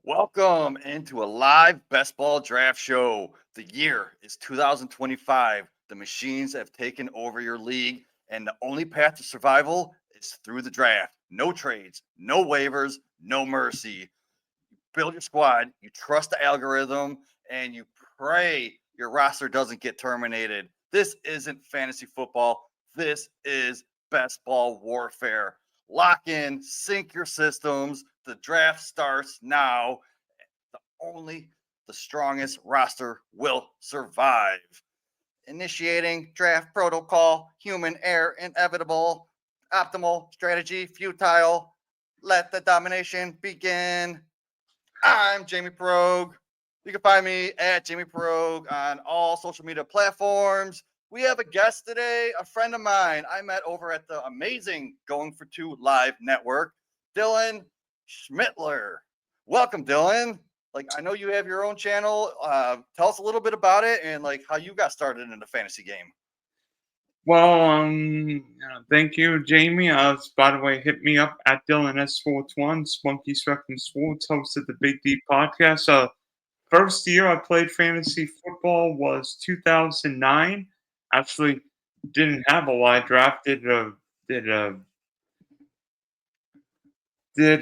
Welcome into a live best ball draft show. The year is 2025. The machines have taken over your league, and the only path to survival is through the draft. No trades, no waivers, no mercy. Build your squad, you trust the algorithm, and you pray your roster doesn't get terminated. This isn't fantasy football. This is best ball warfare. Lock in, sync your systems. The draft starts now. Only the strongest roster will survive. Initiating draft protocol, human error inevitable, optimal strategy futile. Let the domination begin. I'm Jamie Progue. You can find me at Jamie Progue on all social media platforms. We have a guest today, a friend of mine I met over at the amazing Going for Two Live Network, Dylan Schmittler. Welcome, Dylan. I know you have your own channel. Tell us a little bit about it and how you got started in the fantasy game. Well, thank you, Jamie. By the way, hit me up at Dylan S Sports One, Spunky Spectrum Sports, host of the Big D podcast. First year I played fantasy football was 2009. Actually, didn't have a live draft. Did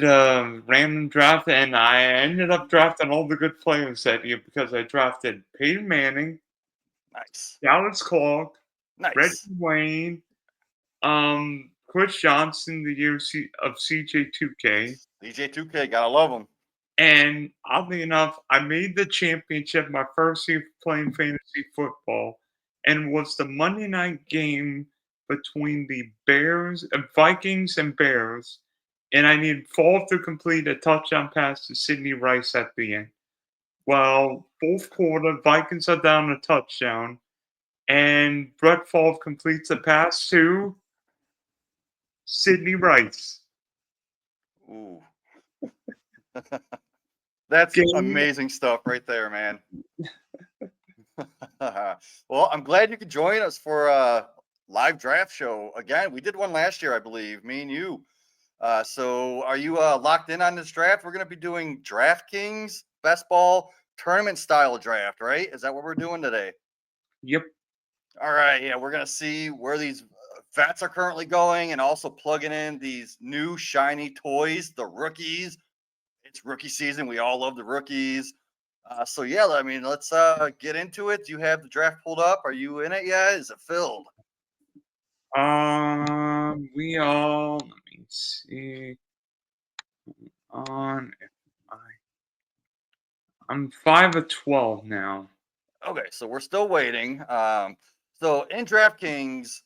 a random draft, and I ended up drafting all the good players that year because I drafted Peyton Manning, Nice. Dallas Clark, Reggie Nice. Wayne. Chris Johnson, the year of CJ2K. DJ2K, gotta love him. And oddly enough, I made the championship my first year playing fantasy football, and was the Monday night game between the Vikings and Bears, and I needed Fall to complete a touchdown pass to Sidney Rice at the end. Well, fourth quarter, Vikings are down a touchdown, and Brett Favre completes a pass to Sidney Rice. Ooh. That's Game. amazing stuff right there, man. Well, I'm glad you could join us for a live draft show. Again, we did one last year, I believe, me and you. So are you locked in on this draft? We're going to be doing DraftKings Best Ball tournament style draft, right? Is that what we're doing today? Yep. All right. Yeah, we're going to see where these vets are currently going and also plugging in these new shiny toys, the rookies. It's rookie season. We all love the rookies. So yeah, I mean, let's get into it. Do you have the draft pulled up? Are you in it yet? Is it filled? We all. Let me see. On if I. I'm 5 of 12 now. Okay, so we're still waiting. So in DraftKings,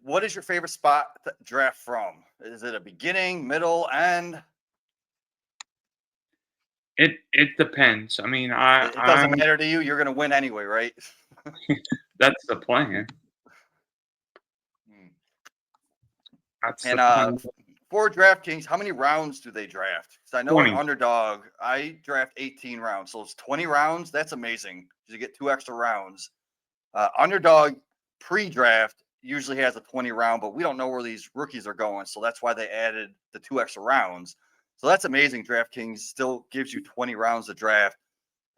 what is your favorite spot to draft from? Is it a beginning, middle, end? It depends. I mean, It doesn't matter to you. You're gonna win anyway, right? that's the plan. Hmm. That's the And plan. for DraftKings, how many rounds do they draft? Because I know in 20. Underdog, I draft 18 rounds, so it's 20 rounds. That's amazing. You get 2 extra rounds. Underdog pre-draft usually has a 20 round, but we don't know where these rookies are going, so that's why they added the 2 extra rounds. So that's amazing. DraftKings still gives you 20 rounds to draft.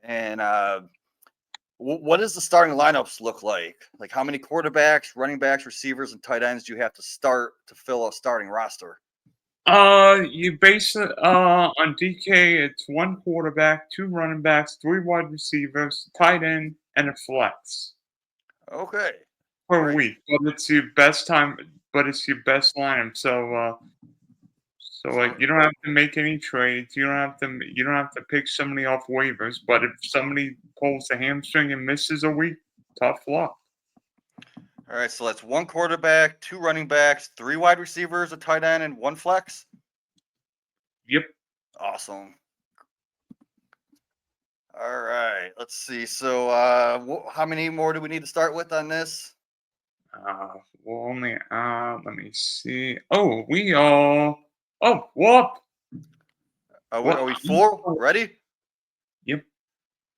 And what does the starting lineups look like? Like how many quarterbacks, running backs, receivers, and tight ends do you have to start to fill a starting roster? You base it on DK. It's one quarterback, two running backs, three wide receivers, tight end, and a flex Okay, per great. week. But it's your best time. But it's your best lineup. So So you don't have to make any trades. You don't have to pick somebody off waivers. But if somebody pulls a hamstring and misses a week, tough luck. all right, so that's one quarterback, two running backs, three wide receivers, a tight end, and one flex. Yep. Awesome. All right, let's see. So, how many more do we need to start with on this? We'll only let me see. Oh, we all. Oh, what? Are we full? Ready? Yep.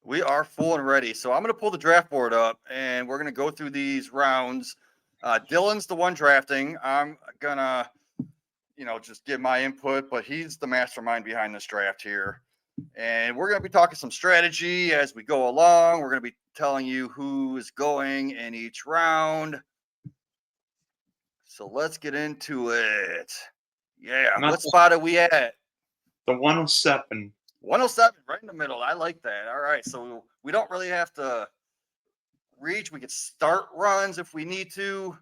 We are full and ready. So I'm going to pull the draft board up, and we're going to go through these rounds. Dylan's the one drafting. I'm gonna, just give my input, but he's the mastermind behind this draft here. And we're going to be talking some strategy as we go along. We're going to be telling you who is going in each round. So let's get into it. Yeah. Not What spot are we at? the 107. 107, right in the middle. I like that. All right. So we don't really have to reach. We could start runs if we need to.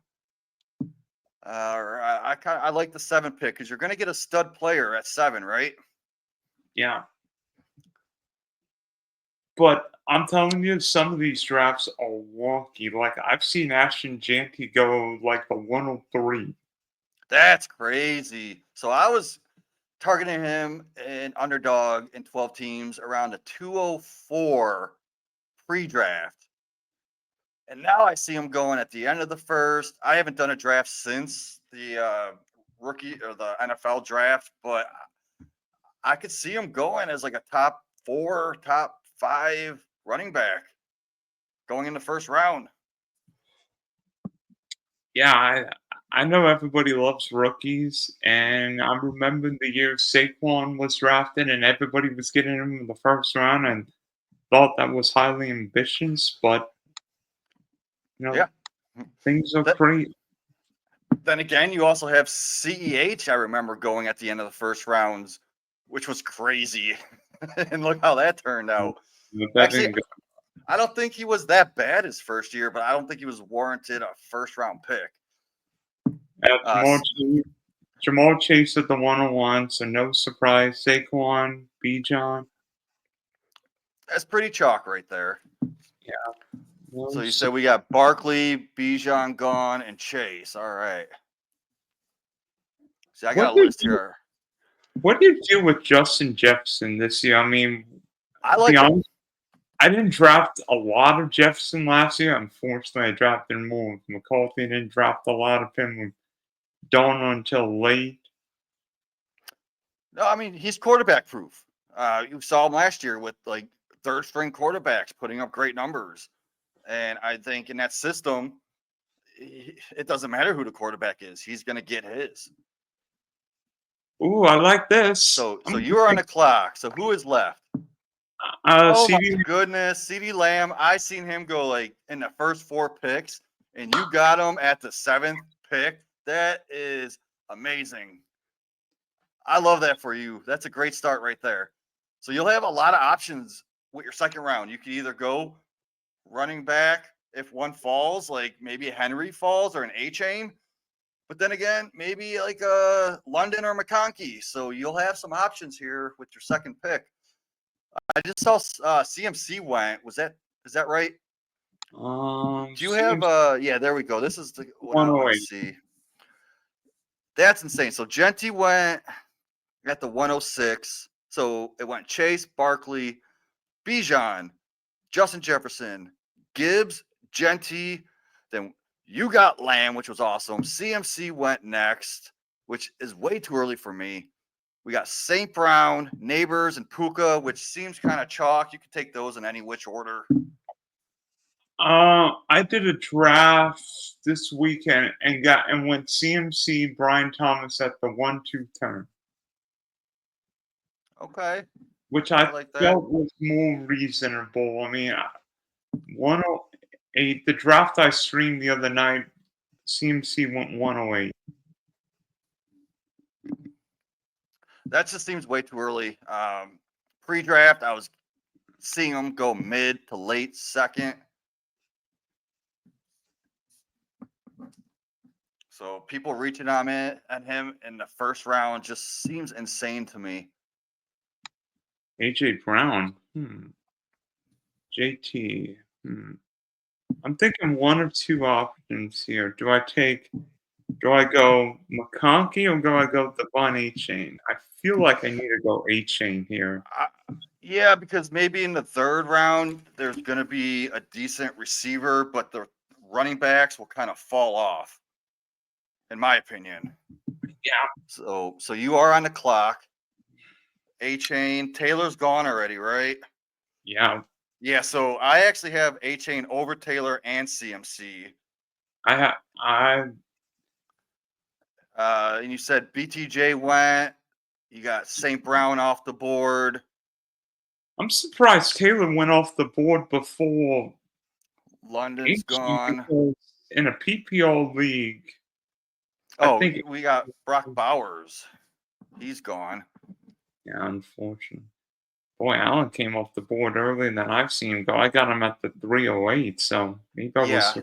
I like the 7 pick because you're going to get a stud player at 7, right? Yeah. But I'm telling you, some of these drafts are wonky. Like I've seen Ashton Jeanty go like the 103. That's crazy. So I was targeting him in underdog in 12 teams around the 204 pre-draft. And now I see him going at the end of the first. I haven't done a draft since the rookie or the NFL draft, but I could see him going as like a top 4, top 5 running back going in the first round. Yeah, I know everybody loves rookies, and I remember the year Saquon was drafted, and everybody was getting him in the first round, and thought that was highly ambitious. But you know, Yeah. things are That, great. then again, you also have CEH. I remember going at the end of the first rounds, which was crazy. And look how that turned out. That Actually, didn't go. I don't think he was that bad his first year, but I don't think he was warranted a first round pick. Uh, Jamal Chase at the 101, so no surprise. Saquon, Bijan. that's pretty chalk right there. Yeah. So No you said we got Barkley, Bijan gone, and Chase. All right. See, I What got a did list you here. what did you do with Justin Jefferson this year? I mean, I to be like him. honest, I didn't draft a lot of Jefferson last year. Unfortunately, I drafted more with McCarthy. Didn't draft a lot of him with Donald until late. No, I mean, he's quarterback proof. You saw him last year with like third string quarterbacks putting up great numbers. And I think in that system, it doesn't matter who the quarterback is. He's going to get his. Ooh, I like this. So you are on the clock. So who is left? Oh my CD. goodness, CD Lamb. I seen him go like in the first 4 picks, and you got him at the 7th pick. That is amazing. I love that for you. That's a great start right there. So you'll have a lot of options with your second round. You could either go running back if one falls, like maybe a Henry falls or an A chain. But then again, maybe like a London or McConkey. So you'll have some options here with your second pick. I just saw CMC went. Is that right? Do you have CMC yeah, there we go. This is the what I want to 108. see. That's insane. So Genty went at the 106. So it went Chase, Barkley, Bijan, Justin Jefferson, Gibbs, Genty. Then you got Lamb, which was awesome. CMC went next, which is way too early for me. We got St. Brown, Neighbors, and Puka, which seems kind of chalk. You can take those in any which order. I did a draft this weekend and went CMC Brian Thomas at the 1-2 turn, Okay. which I I like that. felt was more reasonable. I mean, 108. The draft I streamed the other night, CMC went 108. That just seems way too early. Pre-draft, I was seeing him go mid to late second. So people reaching on him in the first round just seems insane to me. AJ Brown. JT. I'm thinking one of two options here. Do I go McConkey or do I go Devon A Chain? I feel like I need to go A Chain here. Yeah, because maybe in the third round there's going to be a decent receiver, but the running backs will kind of fall off, in my opinion. Yeah. So you are on the clock. A Chain, Taylor's gone already, right? Yeah. Yeah, so I actually have A Chain over Taylor and CMC. I And you said BTJ went. You got St. Brown off the board. I'm surprised Taylor went off the board before London's HG gone. because in a PPR league, I Oh, think we got Brock Bowers. He's gone. yeah, unfortunately. Boy, Allen came off the board earlier than I've seen him go. I got him at the 308, so maybe I was Yeah.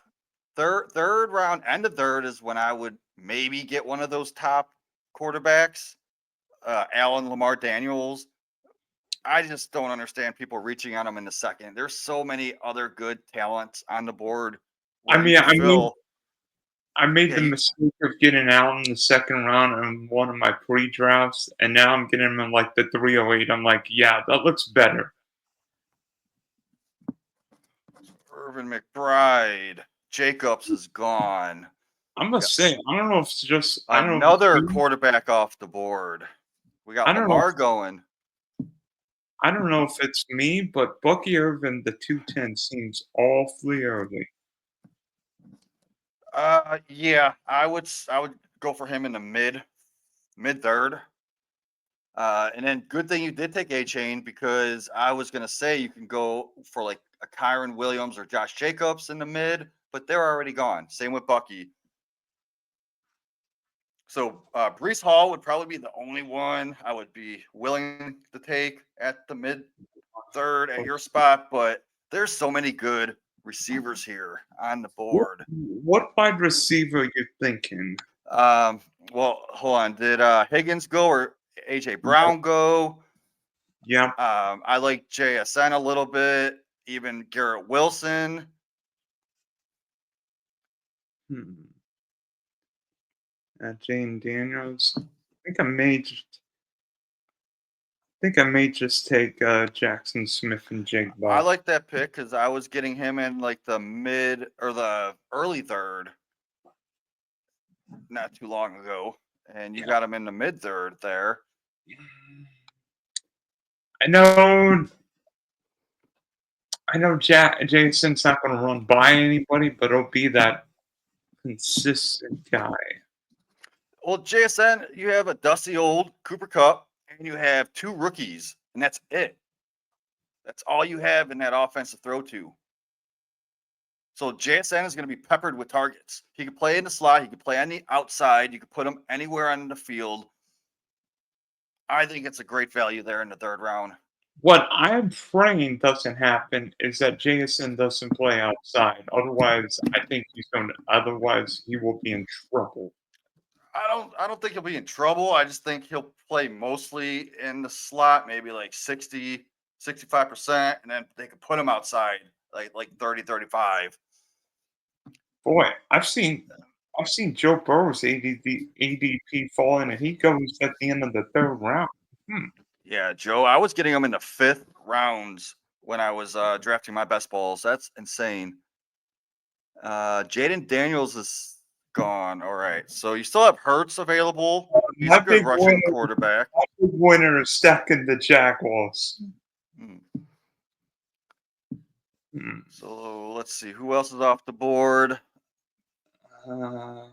Third round, end of third is when I would maybe get one of those top quarterbacks. Allen, Lamar Daniels. I just don't understand people reaching on him in the second. There's so many other good talents on the board I where you mean, could fill. I made Yeah, the mistake of getting out in the second round in one of my pre-drafts, and now I'm getting him in like the 308. I'm like, yeah, that looks better. Irvin McBride, Jacobs is gone. I must say, I don't know if it's just, I don't know if it's Another me. quarterback off the board. We I got don't know. Lamar going. I don't know if it's me, but Bucky Irving, the 210 seems awfully early. Yeah, I would go for him in the mid third. And then good thing you did take A Chain because I was gonna say you can go for like a Kyron Williams or Josh Jacobs in the mid, but they're already gone. Same with Bucky. So Brees Hall would probably be the only one I would be willing to take at the mid third at your spot, but there's so many good receivers here on the board. What wide receiver you thinking? Um, well, hold on. Did Higgins go or AJ Brown go? Yeah. I like JSN a little bit, even Garrett Wilson. Hmm. Jane Daniels. I think I may just take Jackson Smith and Jake I Ball. like that pick because I was getting him in like the mid or the early third not too long ago, and you Yeah. got him in the mid third there. I know. I know. Jason's not going to run by anybody, but he'll be that consistent guy. Well, JSN, you have a dusty old Cooper Cup, and you have two rookies, and that's it. That's all you have in that offense to throw to. So JSN is going to be peppered with targets. He could play in the slot. He could play on the outside. You could put him anywhere on the field. I think it's a great value there in the third round. What I'm praying doesn't happen is that Jason doesn't play outside. Otherwise, I think he's going to. Otherwise, he will be in trouble. I don't think he'll be in trouble. I just think he'll play mostly in the slot, maybe like 60, 65%, and then they could put him outside like 30, 35. Boy, I've seen Joe Burrow's ADP falling, and he goes at the end of the third round. Hmm. Yeah, Joe, I was getting him in the fifth rounds when I was drafting my best balls. That's insane. Jaden Daniels is gone. All right. So you still have Hertz available. He's a My good big rushing winner, quarterback. my big winner is stacking the Jaguars. Hmm. Hmm. So let's see who else is off the board. Uh,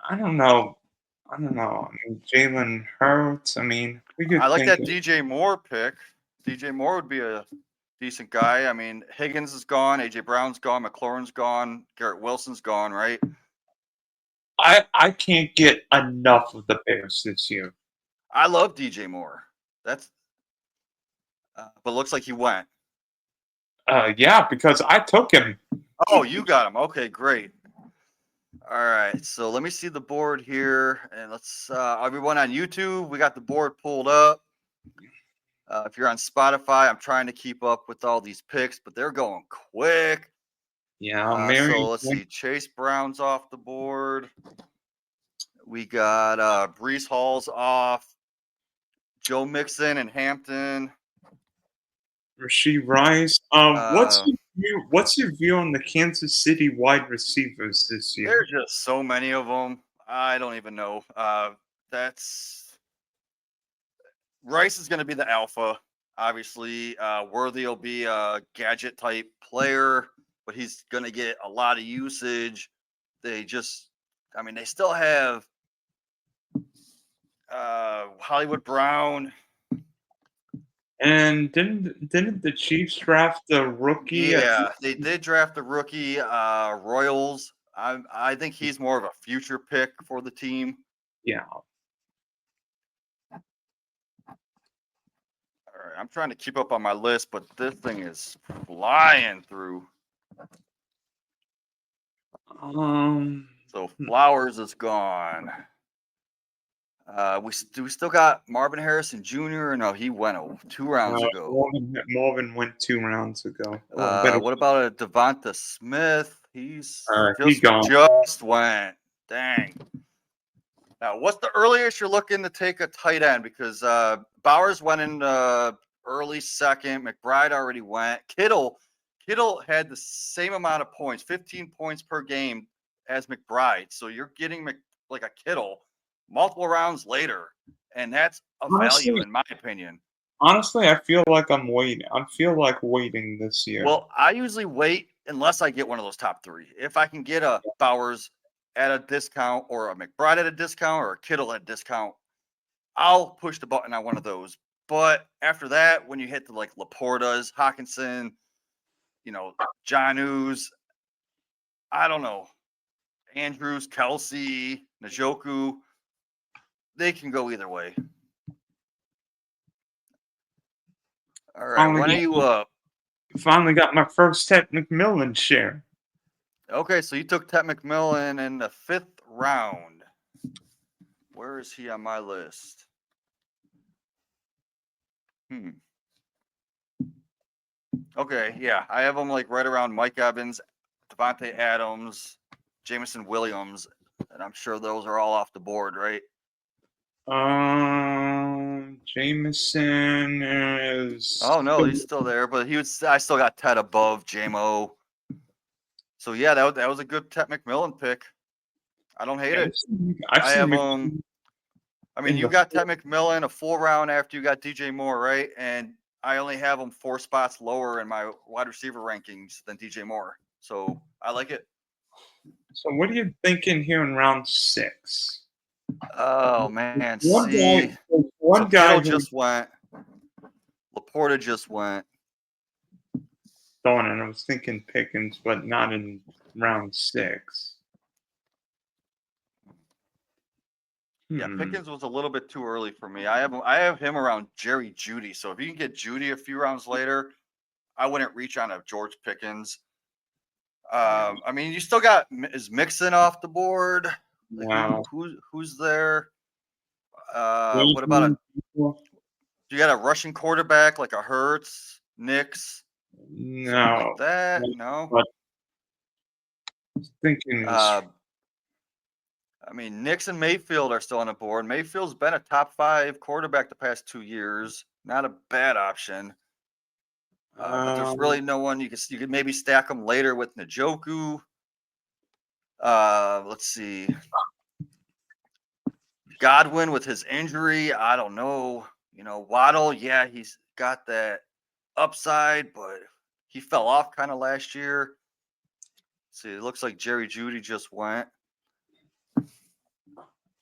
I don't know. I don't know. I mean, Jalen Hurts. I mean, we I could like think. that DJ Moore pick. DJ Moore would be a decent guy. I mean, Higgins is gone, AJ Brown's gone, McLaurin's gone, Garrett Wilson's gone, right? I can't get enough of the Bears this year. I love DJ Moore. That's but looks like he went. Yeah, because I took him. Oh, you got him. Okay, great. All right, so let me see the board here, and let's everyone on YouTube, we got the board pulled up. If you're on Spotify, I'm trying to keep up with all these picks, but they're going quick. Yeah, So Marion. let's see, Chase Brown's off the board. We got Brees Hall's off, Joe Mixon and Hampton. Rasheed Rice. Uh, What's your view on the Kansas City wide receivers this year? there's just so many of them. I don't even know. That's Rice is going to be the alpha. Obviously, Worthy will be a gadget type player, but he's going to get a lot of usage. They just, I mean, they still have Hollywood Brown. And didn't the Chiefs draft the rookie? Yeah, they did draft the rookie Royals. I think he's more of a future pick for the team. Yeah. All right, I'm trying to keep up on my list, but this thing is flying through. So Flowers is gone. We still got Marvin Harrison Jr. Or no, he went 2 rounds ago. Marvin went 2 rounds ago. What about a Devonta Smith? He's He gone. just went. Dang. Now, what's the earliest you're looking to take a tight end? Because Bowers went in early second. McBride already went. Kittle had the same amount of points, 15 points per game as McBride. So you're getting like a Kittle multiple rounds later, and that's a value in my opinion. Honestly, I feel like I'm waiting. I feel like waiting this year. Well, I usually wait unless I get one of those top 3. If I can get a Bowers at a discount or a McBride at a discount or a Kittle at a discount, I'll push the button on one of those. But after that, when you hit the like Laportas, Hawkinson, Jonus, I don't know, Andrews, Kelsey, Njoku, they can go either way. All right, when are you up? Finally got my first Ted McMillan share. Okay, so you took Ted McMillan in the 5th round. Where is he on my list? Okay, yeah, I have him like right around Mike Evans, Devontae Adams, Jameson Williams, and I'm sure those are all off the board, right? Jameson is. Oh no, he's still there, but I still got Ted above JMO. So yeah, that was a good Ted McMillan pick. I don't hate it. I have I mean, you got Ted McMillan a full round after you got DJ Moore, right? And I only have him 4 spots lower in my wide receiver rankings than DJ Moore. So I like it. So what are you thinking here in round 6? Oh man, one guy just went. Laporta just went. Darn it, I was thinking Pickens, but not in round 6. Yeah, Pickens was a little bit too early for me. I have him around Jerry Jeudy. So if you can get Jeudy a few rounds later, I wouldn't reach on a George Pickens. I mean, you still got is Mixon off the board? Like, who's there? What about you got a rushing quarterback like a Hurts, Knicks? No, like that. No. Thinking. I mean, Knicks and Mayfield are still on the board. Mayfield's been a top 5 quarterback the past 2 years. Not a bad option. But there's really no one you could maybe stack them later with Njoku. Let's see. Godwin with his injury, I don't know. Waddle, yeah, he's got that upside, but he fell off kind of last year. See, it looks like Jerry Jeudy just went.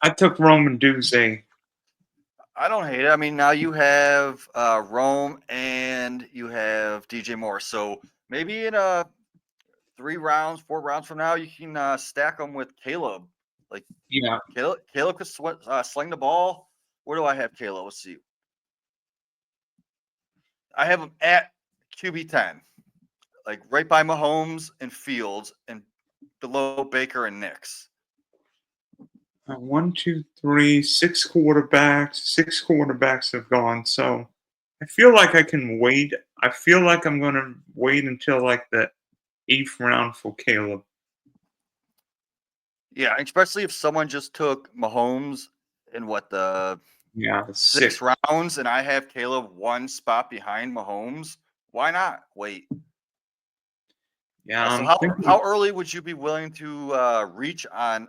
I took Roman Duze. I don't hate it. I mean, now you have Rome and you have DJ Moore. So maybe in 3 rounds, 4 rounds from now, you can stack them with Caleb. Like, yeah, Caleb could sling the ball. Where do I have Caleb? Let's see. I have him at QB 10, like right by Mahomes and Fields, and below Baker and Knicks. 1, 2, 3, 6 quarterbacks. 6 quarterbacks have gone. So I feel like I can wait. I feel like I'm going to wait until like the 8th round for Caleb. Yeah, especially if someone just took Mahomes in the 6 rounds, and I have Caleb 1 spot behind Mahomes. Why not wait? Yeah. So how early would you be willing to reach on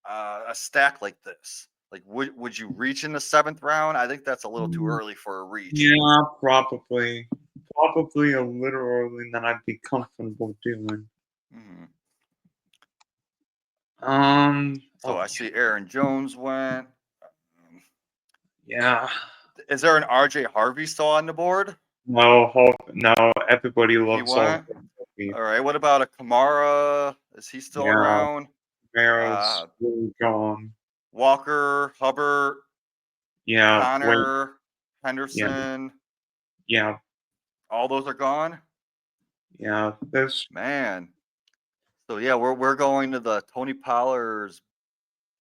a stack like this? Like, would you reach in the 7th round? I think that's a little too early for a reach. Yeah, probably a little early than I'd be comfortable doing. Mm-hmm. So I see Aaron Jones went. Yeah. Is there an RJ Harvey still on the board? No, everybody He loves all went. All right. What about a Kamara? Is he still Yeah, around? Camaro's Uh, really gone. Walker, Hubbard, Yeah, wait, Connor, yeah, Henderson. yeah, All those are gone. yeah. There's Man. So yeah, we're going to the Tony Pollard's,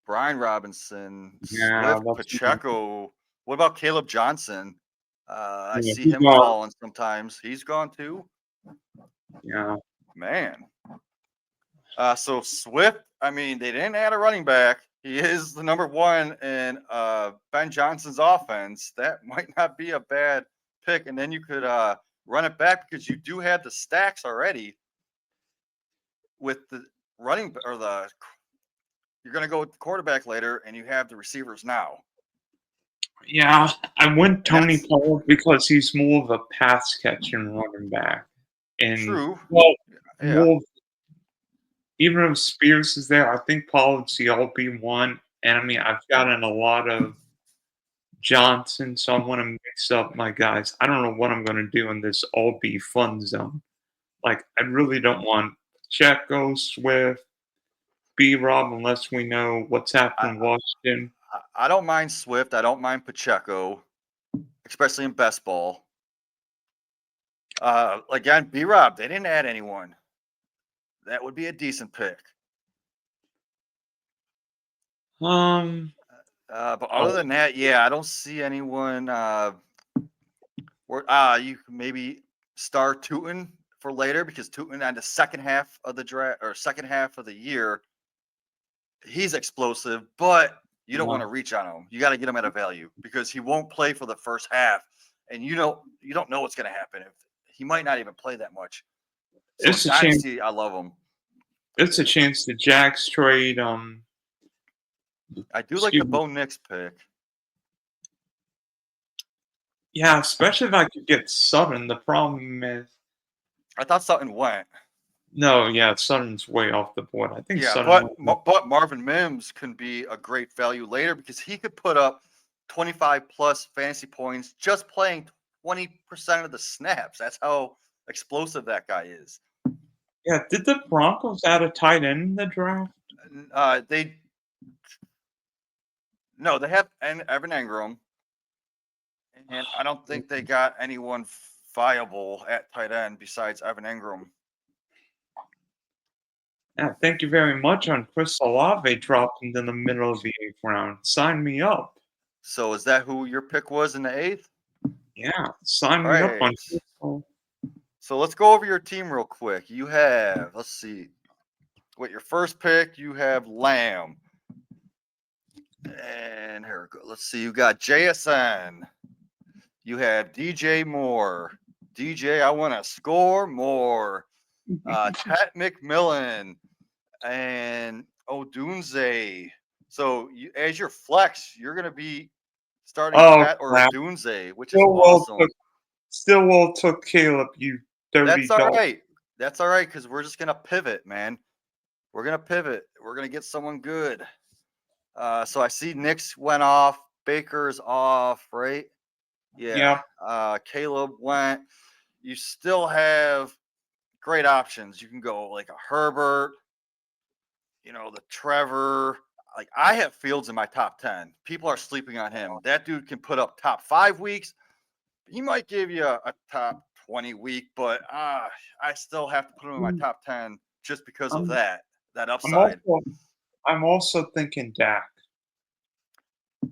Brian Robinson, yeah, Swift, that's Pacheco. What about Caleb Johnson? I yeah, see he's him gone. falling sometimes. He's gone too. Yeah, Man. So Swift, I mean, they didn't add a running back. He is the number one in Ben Johnson's offense. That might not be a bad pick. And then you could run it back because you do have the stacks already with the running or the you're going to go with the quarterback later and you have the receivers now. yeah. I went And Tony that's Pollard because he's more of a pass catching running back, and true. well, Yeah. more even if Spears is there, I think Pollard's the RB1. And I mean, I've gotten a lot of Johnson, so I want to mix up my guys. I don't know what I'm going to do in this RB fun zone. Like, I really don't want Checo, Swift, B Rob, unless we know what's I, happening in Washington. I don't mind Swift. I don't mind Pacheco, especially in best ball. Again, B Rob, they didn't add anyone. That would be a decent pick. Um, But other oh, than that, yeah, I don't see anyone. You can maybe start Tootin for later because Tootin on the second half of the draft or second half of the year, he's explosive, but you don't want to reach on him. You got to get him at a value because he won't play for the first half, and you don't know what's going to happen. If he might not even play that much. So in it's a chance. Dynasty, I love him. It's a chance to Jack's trade. I do like the Excuse me. Bo Nix pick. Yeah, especially if I could get Sutton. The problem is, I thought Sutton went. no, yeah, Sutton's way off the board. I think Yeah, Sutton went. but Marvin Mims can be a great value later because he could put up 25 plus fantasy points just playing 20% of the snaps. That's how explosive that guy is. Yeah, did the Broncos add a tight end in the draft? They no, they have Evan Engram, and I don't think they got anyone viable at tight end besides Evan Engram. Yeah, thank you very much on Chris Olave dropping in the middle of the 8th round. Sign me up. So is that who your pick was in the eighth? Yeah, sign All me up on right. Chris. So let's go over your team real quick. You have, let's see, with your first pick, you have Lamb. And here we go. Let's see. You got JSN. You have DJ Moore. DJ, I want to score more. Ted McMillan and Odunze. So as your flex, you're going to be starting Oh, Ted or crap. Odunze, which is Stillwell took, awesome. Stillwell took Caleb, you dirty That's all dog. right. That's all right because we're just going to pivot, man. We're going to pivot. We're going to get someone good. So I see Nick's went off. Baker's off, right? Yeah. Yeah. Caleb went. You still have great options. You can go like a Herbert, the Trevor. Like I have Fields in my top 10. People are sleeping on him. That dude can put up top 5 weeks. He might give you a top 20 week, but I still have to put him in my Mm, top 10 just because of I'm, that I'm upside. also, I'm also thinking Dak.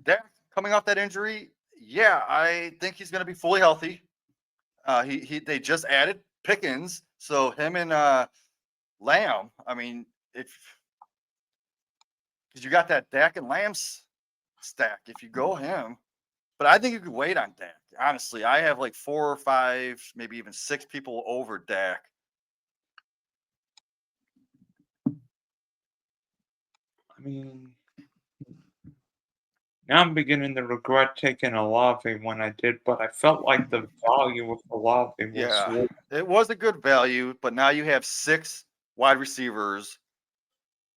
Dak coming off that injury, yeah, I think he's going to be fully healthy. They just added Pickens, so him and Lamb. I mean, if because you got that Dak and Lamb's stack, if you go him, but I think you could wait on Dak. Honestly, I have like 4 or 5, maybe even 6 people over Dak. I mean, now I'm beginning to regret taking Olave when I did, but I felt like the value of Olave was Yeah, worth. it was a good value, but now you have 6 wide receivers.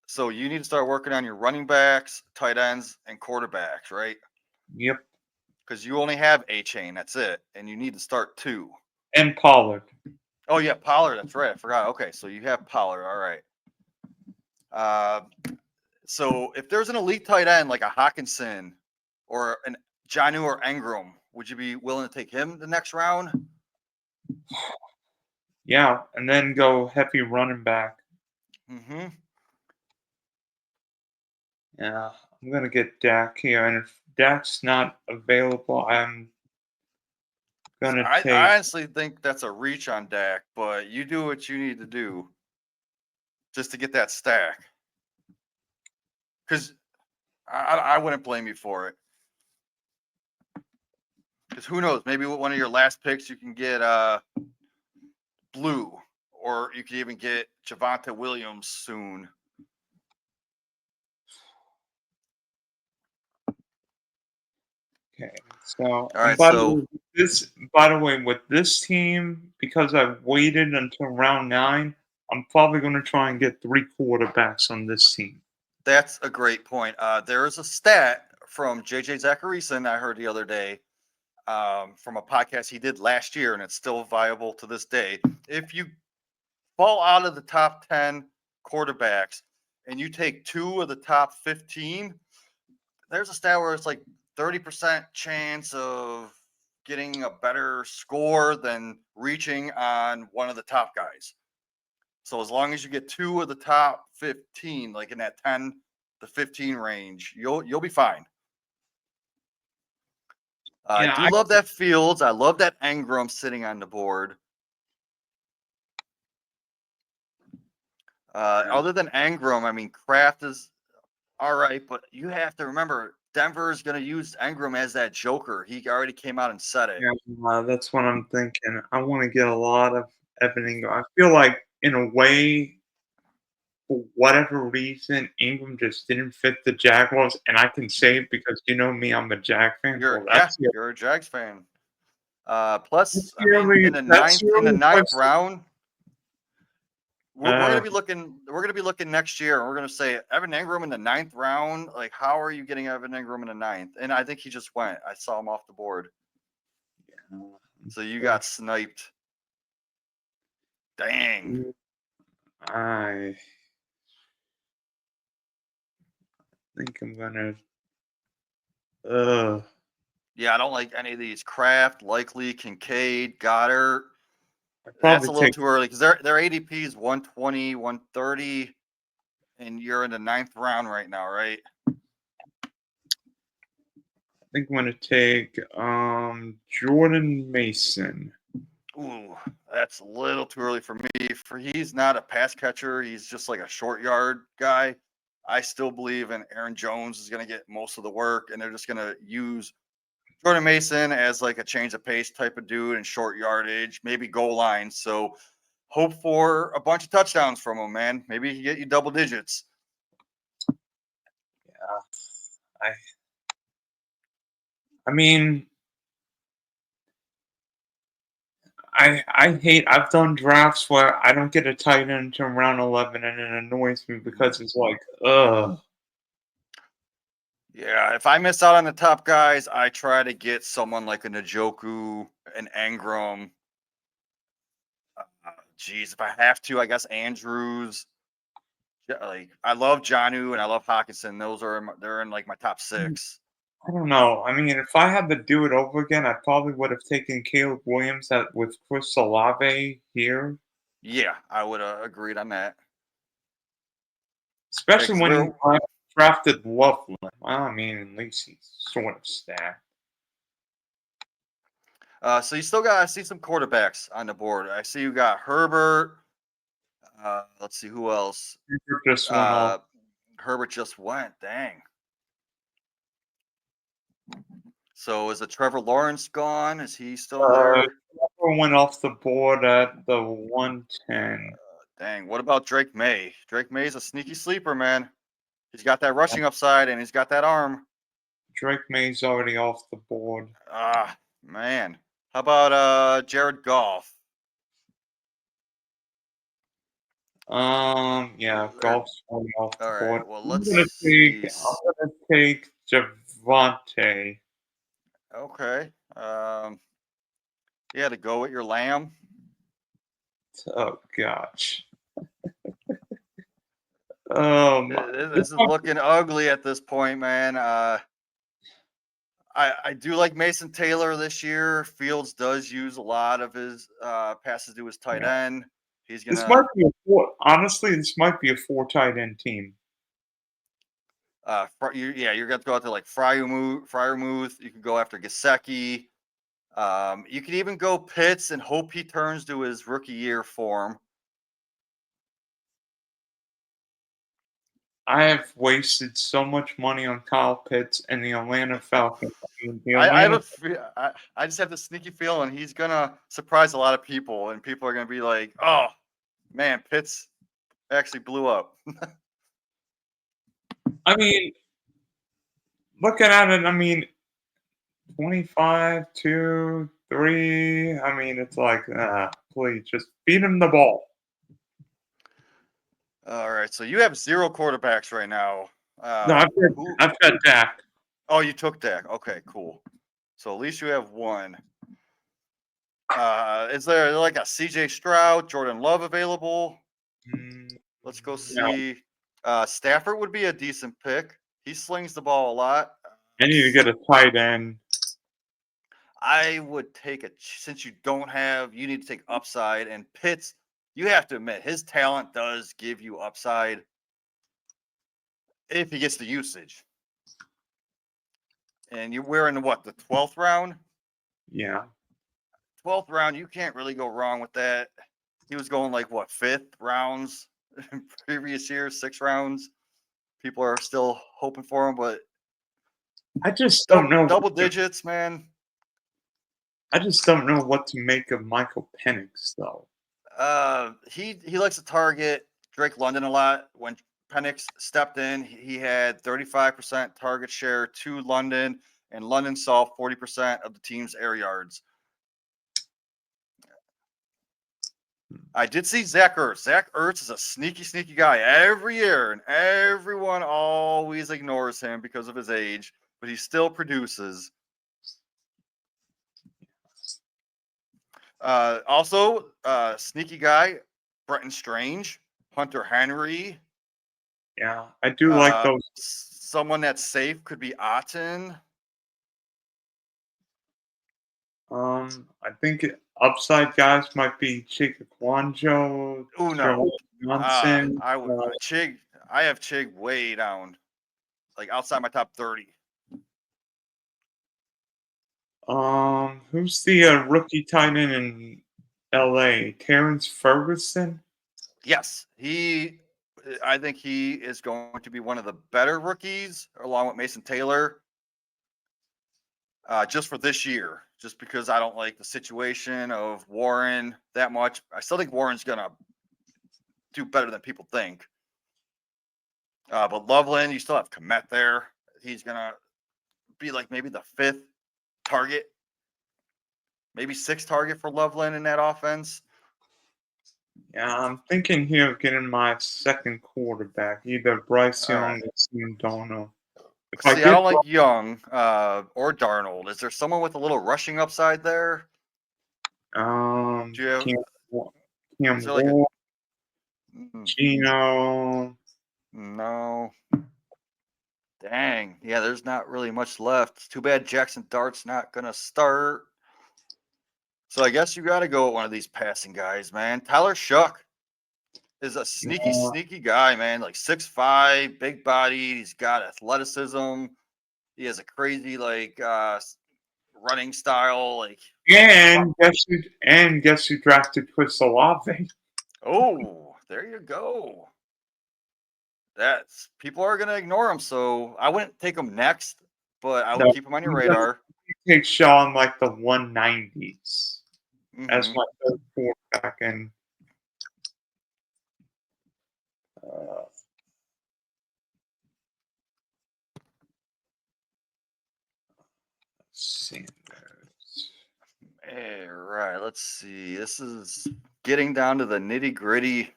So you need to start working on your running backs, tight ends, and quarterbacks, right? Yep. because you only have a chain. That's it, and you need to start 2. And Pollard. Oh yeah, Pollard. That's right. I forgot. Okay, so you have Pollard. All right. So if there's an elite tight end like a Hawkinson or an Jonnu or Engram, would you be willing to take him the next round? Yeah, and then go heavy running back. Mm-hmm. Yeah, I'm gonna get Dak here, and if Dak's not available, I'm gonna I take. honestly think that's a reach on Dak, but you do what you need to do just to get that stack. Because I wouldn't blame you for it. Because who knows? Maybe with one of your last picks, you can get Blue, or you could even get Javonte Williams soon. Okay, so All and right, so by the way, with this team, because I waited until round 9, I'm probably gonna try and get 3 quarterbacks on this team. that's a great point. There is a stat from JJ Zacharyson I heard the other day from a podcast he did last year, and it's still viable to this day. If you fall out of the top 10 quarterbacks and you take 2 of the top 15, there's a stat where it's like 30% chance of getting a better score than reaching on one of the top guys. So as long as you get 2 of the top 15, like in that 10 to 15 range, you'll be fine. I Yeah, do love that Fields. I love that Engram sitting on the board. Other than Engram, I mean, Kraft is all right, but you have to remember Denver is going to use Engram as that joker. He already came out and said it. that's what I'm thinking. I want to get a lot of Evan Ingram. I feel like, in a way, for whatever reason, Ingram just didn't fit the Jaguars, and I can say it because you know me, I'm a Jag fan. Well, You're a Jags fan. Plus, that's I the mean, only that's the in the only ninth question. round, we're Uh, gonna be looking. We're gonna be looking next year, and we're gonna say Evan Engram in the 9th round. Like, how are you getting Evan Engram in the 9th? And I think he just went. I saw him off the board. So you got sniped. Dang. I think I'm gonna. Uh, Yeah, I don't like any of these. Kraft, Likely, Kincaid, Goddard. I'd That's probably a little take. too early because their ADP is 120, 130, and you're in the 9th round right now, right? I think I'm gonna take Jordan Mason. Ooh, that's a little too early for me. For he's not a pass catcher. He's just like a short yard guy. I still believe in Aaron Jones is going to get most of the work, and they're just going to use Jordan Mason as like a change of pace type of dude and short yardage, maybe goal line. So hope for a bunch of touchdowns from him, man. Maybe he can get you double digits. I I mean, I hate. I've done drafts where I don't get a tight end until round 11, and it annoys me because it's like, ugh. Yeah, if I miss out on the top guys, I try to get someone like a Njoku, an Engram. Geez, if I have to, I guess Andrews. Like I love Jonnu and I love Hawkinson. Those are they're in like my top 6. I don't know. I mean, if I had to do it over again, I probably would have taken Caleb Williams with Chris Olave here, Yeah, I would have agreed on that. Yeah, especially because when we're I drafted Loveland. Well, I mean, at least he's sort of stacked. so you still got I see some quarterbacks on the board. I see you got Herbert. Let's see who else. Just went off. Herbert just went. Dang. So is the Trevor Lawrence gone? Is he still there? Went off the board at the 110. Dang. What about Drake May? Drake May's a sneaky sleeper, man. He's got that rushing upside and he's got that arm. Drake May's already off the board. Ah, man. How about Jared Goff? Yeah, Or- Golf's already off the all board. right. Well, I'm let's gonna see. take Javante. Okay. Yeah, to go with your lamb. Oh gosh. This is looking ugly at this point, man. I do like Mason Taylor this year. Fields does use a lot of his passes to his tight Yeah. end. He's This might gonna be a four. Honestly, this might be a four tight end team. you're gonna go out to like Fryermuth. You can go after Gasecki. You can even go Pitts and hope he turns to his rookie year form. I have wasted so much money on Kyle Pitts and the Atlanta Falcons. I mean, the I have Atlanta. I just have this sneaky feeling he's gonna surprise a lot of people, and people are gonna be like, "Oh man, Pitts actually blew up." I mean, looking at it, I mean, 25, 2, 3. I mean, it's like, please just feed him the ball. All right, so you have 0 quarterbacks right now. No, Who? I've got Dak. Oh, you took Dak. Okay, cool. So at least you have one. Is there like a CJ Stroud, Jordan Love available? Mm, Let's go no, see. Stafford would be a decent pick. He slings the ball a lot. I need to get a tight end. I would take since you don't have, you need to take upside. And Pitts, you have to admit, his talent does give you upside if he gets the usage. And we're in what, the 12th round? Yeah. 12th round, you can't really go wrong with that. He was going like what, 5th rounds in previous years, 6 rounds. People are still hoping for him, but I just don't know. double digits, man. I just don't know what to make of Michael Penix, though. He likes to target Drake London a lot. When Penix stepped in, he had 35% target share to London, and London saw 40% of the team's air yards. I did see Zach Ertz. Zach Ertz is a sneaky guy every year, and everyone always ignores him because of his age, but he still produces. Also, sneaky guy, Brenton Strange, Hunter Henry. Yeah, I do like those. Someone that's safe could be Otten. I think upside guys might be Chika Kwanjo, Oh no, Johnson. I would Chig. I have Chig way down, like outside my top 30. Who's the rookie tight end in L.A.? Terrence Ferguson. Yes, I think he is going to be one of the better rookies, along with Mason Taylor. Just for this year, just because I don't like the situation of Warren that much. I still think Warren's gonna do better than people think. But Loveland, you still have Komet there. He's gonna be like maybe the 5th target, maybe 6th target for Loveland in that offense. Yeah, I'm thinking here of getting my second quarterback, either Bryce All Young right. or Sam Darnold. If I See, I get don't like Young or Darnold. Is there someone with a little rushing upside there? Do you have? Cam, Is Cam there like a? Ward, Mm, Gino. no. Dang. Yeah, there's not really much left. It's too bad Jackson Dart's not gonna start. So I guess you got to go with one of these passing guys, man. Tyler Shuck is a sneaky guy, man. Like 6'5", big body. He's got athleticism. He has a crazy running style. Like, Guess who drafted Chris Olave? oh, there you go. That's people are gonna ignore him, so I wouldn't take him next, but I would No, keep him on your radar. take Shaw in like the 190s as Hmm. my third quarterback, and uh, Sanders. All right, let's see. This is getting down to the nitty gritty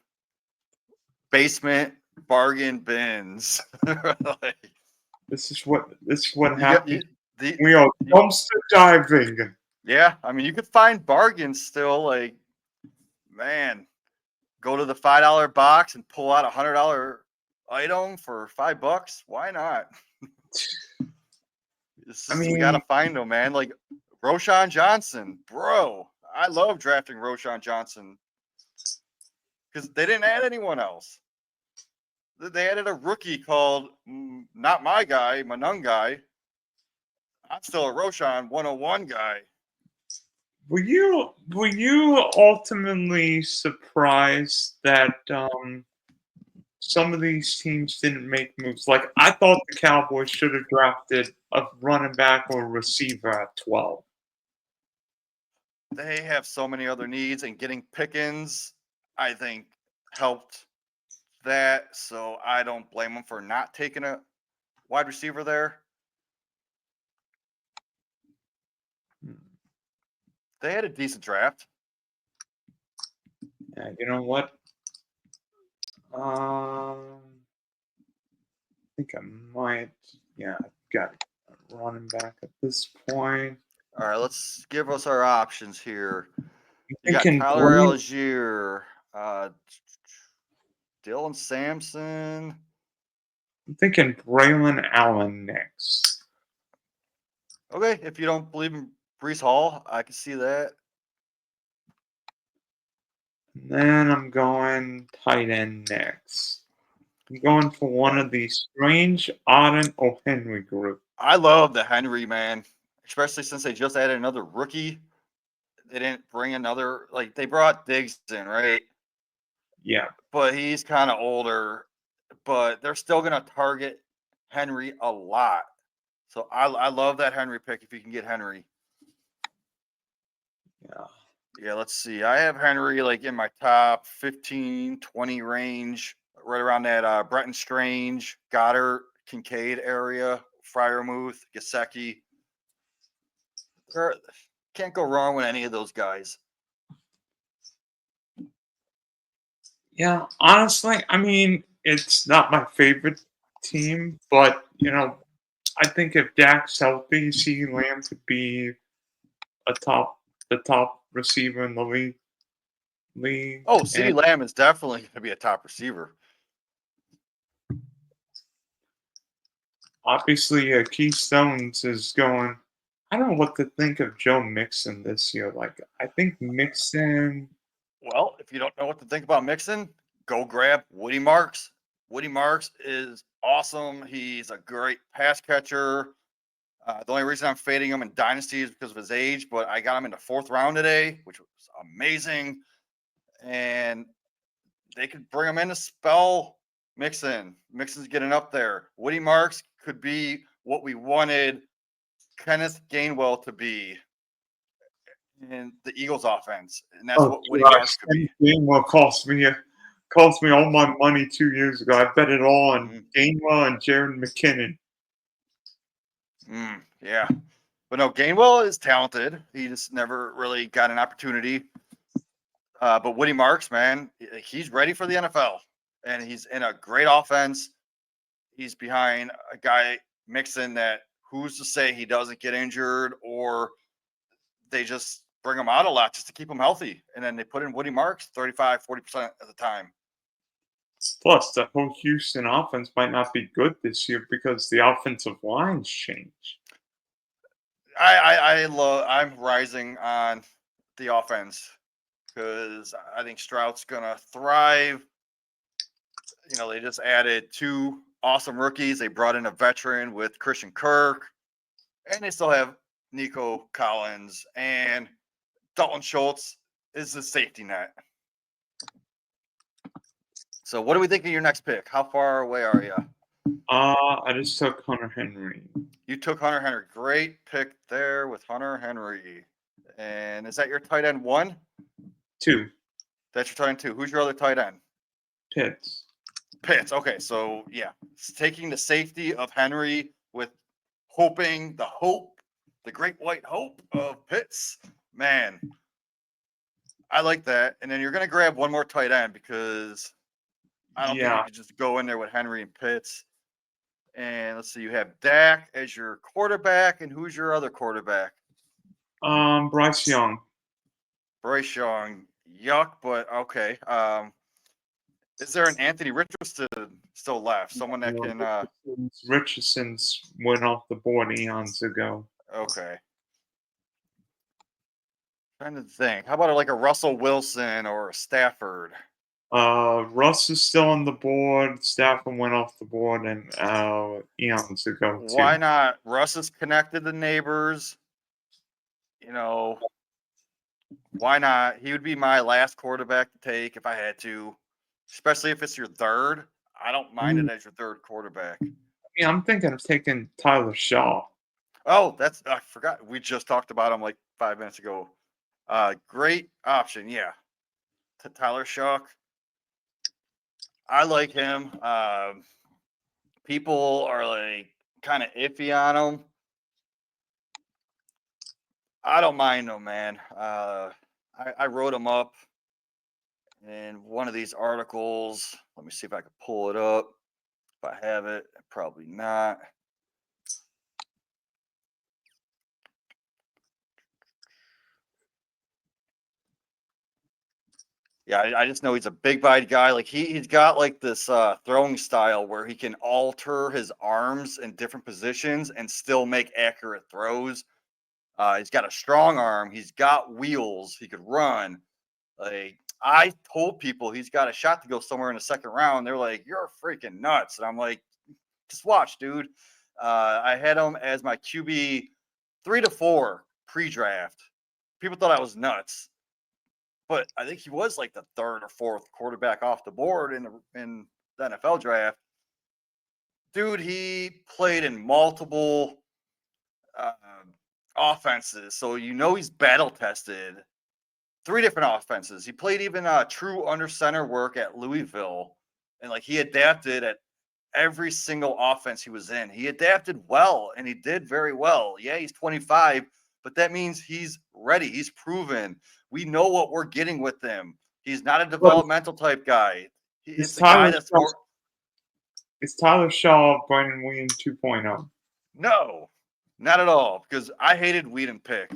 basement bargain bins. Like, This is what you got you, happens. We are dumpster diving. Yeah, I mean, you could find bargains still. Like, man, go to the $5 box and pull out $100 item for $5. Why not? It's I just, we gotta mean, find them, man. Like Roshan Johnson, bro. I love drafting Roshan Johnson because they didn't add anyone else. They added a rookie called not my guy, Manung guy. I'm still a Roshan 101 guy. were you ultimately surprised that some of these teams didn't make moves? Like I thought the Cowboys should have drafted a running back or receiver at 12. They have so many other needs, and getting Pickens, I think, helped that. So I don't blame them for not taking a wide receiver there. They had a decent draft. Yeah, you know what? I think I might. Yeah, I've got a running back at this point. All right, let's give us our options here. I'm You got thinking Tyler Braylon, Algier, Dylan Sampson. I'm thinking Braylon Allen next. Okay, if you don't believe in Brees Hall, I can see that. And then I'm going tight end next. I'm going for one of these Strange, Auden, or Henry group. I love the Henry, man, especially since they just added another rookie. They didn't bring another, like, they brought Diggs in, right? Yeah. But he's kind of older, but they're still going to target Henry a lot. So I love that Henry pick if you can get Henry. Yeah. Yeah, let's see. I have Henry like in my top 15, 20 range, right around that Bretton Strange, Goddard, Kincaid area, Fryermuth, Gasecki. Can't go wrong with any of those guys. Yeah, honestly, I mean, it's not my favorite team, but I think if Dak's healthy, CeeDee Lamb could be the top receiver in the league. Oh, And CeeDee Lamb is definitely going to be a top receiver. obviously, Keith Stones is going. I don't know what to think of Joe Mixon this year. Like, I think Mixon. Well, if you don't know what to think about Mixon, go grab Woody Marks. Woody Marks is awesome. He's a great pass catcher. The only reason I'm fading him in Dynasty is because of his age, but I got him in the 4th round today, which was amazing. And they could bring him in to spell Mixon. Mixon's getting up there. Woody Marks could be what we wanted Kenneth Gainwell to be in the Eagles offense. And that's Oh what Woody gosh, Marks could be. Gainwell cost me all my money 2 years ago. I bet it all on Mm, Gainwell and Jared McKinnon. yeah. But no, Gainwell is talented. He just never really got an opportunity. But Woody Marks, man, he's ready for the NFL. And he's in a great offense. He's behind a guy Mixon that who's to say he doesn't get injured or they just bring him out a lot just to keep him healthy. And then they put in Woody Marks 35, 40% of the time. Plus, the whole Houston offense might not be good this year because the offensive lines change. I'm rising on the offense because I think Stroud's gonna thrive. You know, they just added 2 awesome rookies. They brought in a veteran with Christian Kirk, and they still have Nico Collins and Dalton Schultz is the safety net. So, what do we think of your next pick? How far away are you? I just took Hunter Henry. You took Hunter Henry. Great pick there with Hunter Henry. And is that your tight end 1? 2, That's your tight end 2. Who's your other tight end? Pitts. Pitts. Okay, so yeah, it's taking the safety of Henry with hoping the hope, the great white hope of Pitts. Man, I like that. And then you're going to grab one more tight end because I don't think you Yeah, could just go in there with Henry and Pitts. And let's see, you have Dak as your quarterback, and who's your other quarterback? Bryce Young. Bryce Young. Yuck, but okay. Is there an Anthony Richardson still left? Someone that can. Richardson's went off the board eons ago. Okay. Trying to think. How about like a Russell Wilson or a Stafford? Russ is still on the board. Stafford went off the board and eons ago Why too. not? Russ is connected to neighbors. You know, why not? He would be my last quarterback to take if I had to, especially if it's your third. I don't mind it as your third quarterback. Yeah, I'm thinking of taking Tyler Shaw. Oh, I forgot. We just talked about him like 5 minutes ago. Great option. Yeah. Tyler Shock. I like him. People are like kind of iffy on him. I don't mind him, man. I wrote him up in one of these articles. Let me see if I can pull it up. If I have it, probably not. Yeah, I just know he's a big body guy. Like he's got like this throwing style where he can alter his arms in different positions and still make accurate throws. He's got a strong arm. He's got wheels. He could run. Like I told people he's got a shot to go somewhere in the second round. They're like, "You're freaking nuts," and I'm like, "Just watch, dude." I had him as my QB 3 to 4 pre-draft. People thought I was nuts, but I think he was like the third or fourth quarterback off the board in the NFL draft. Dude, he played in multiple uh, offenses, so he's battle tested. 3 different offenses. He played even true under center work at Louisville, and like he adapted at every single offense he was in. He adapted well, and he did very well. Yeah, he's 25, but that means he's ready. He's proven. We know what we're getting with him. He's not a But developmental type guy. is It's a guy that's Shaw, more. is Tyler Shaw Brandon Williams 2.0? No, not at all. Because I hated Wheaton pick.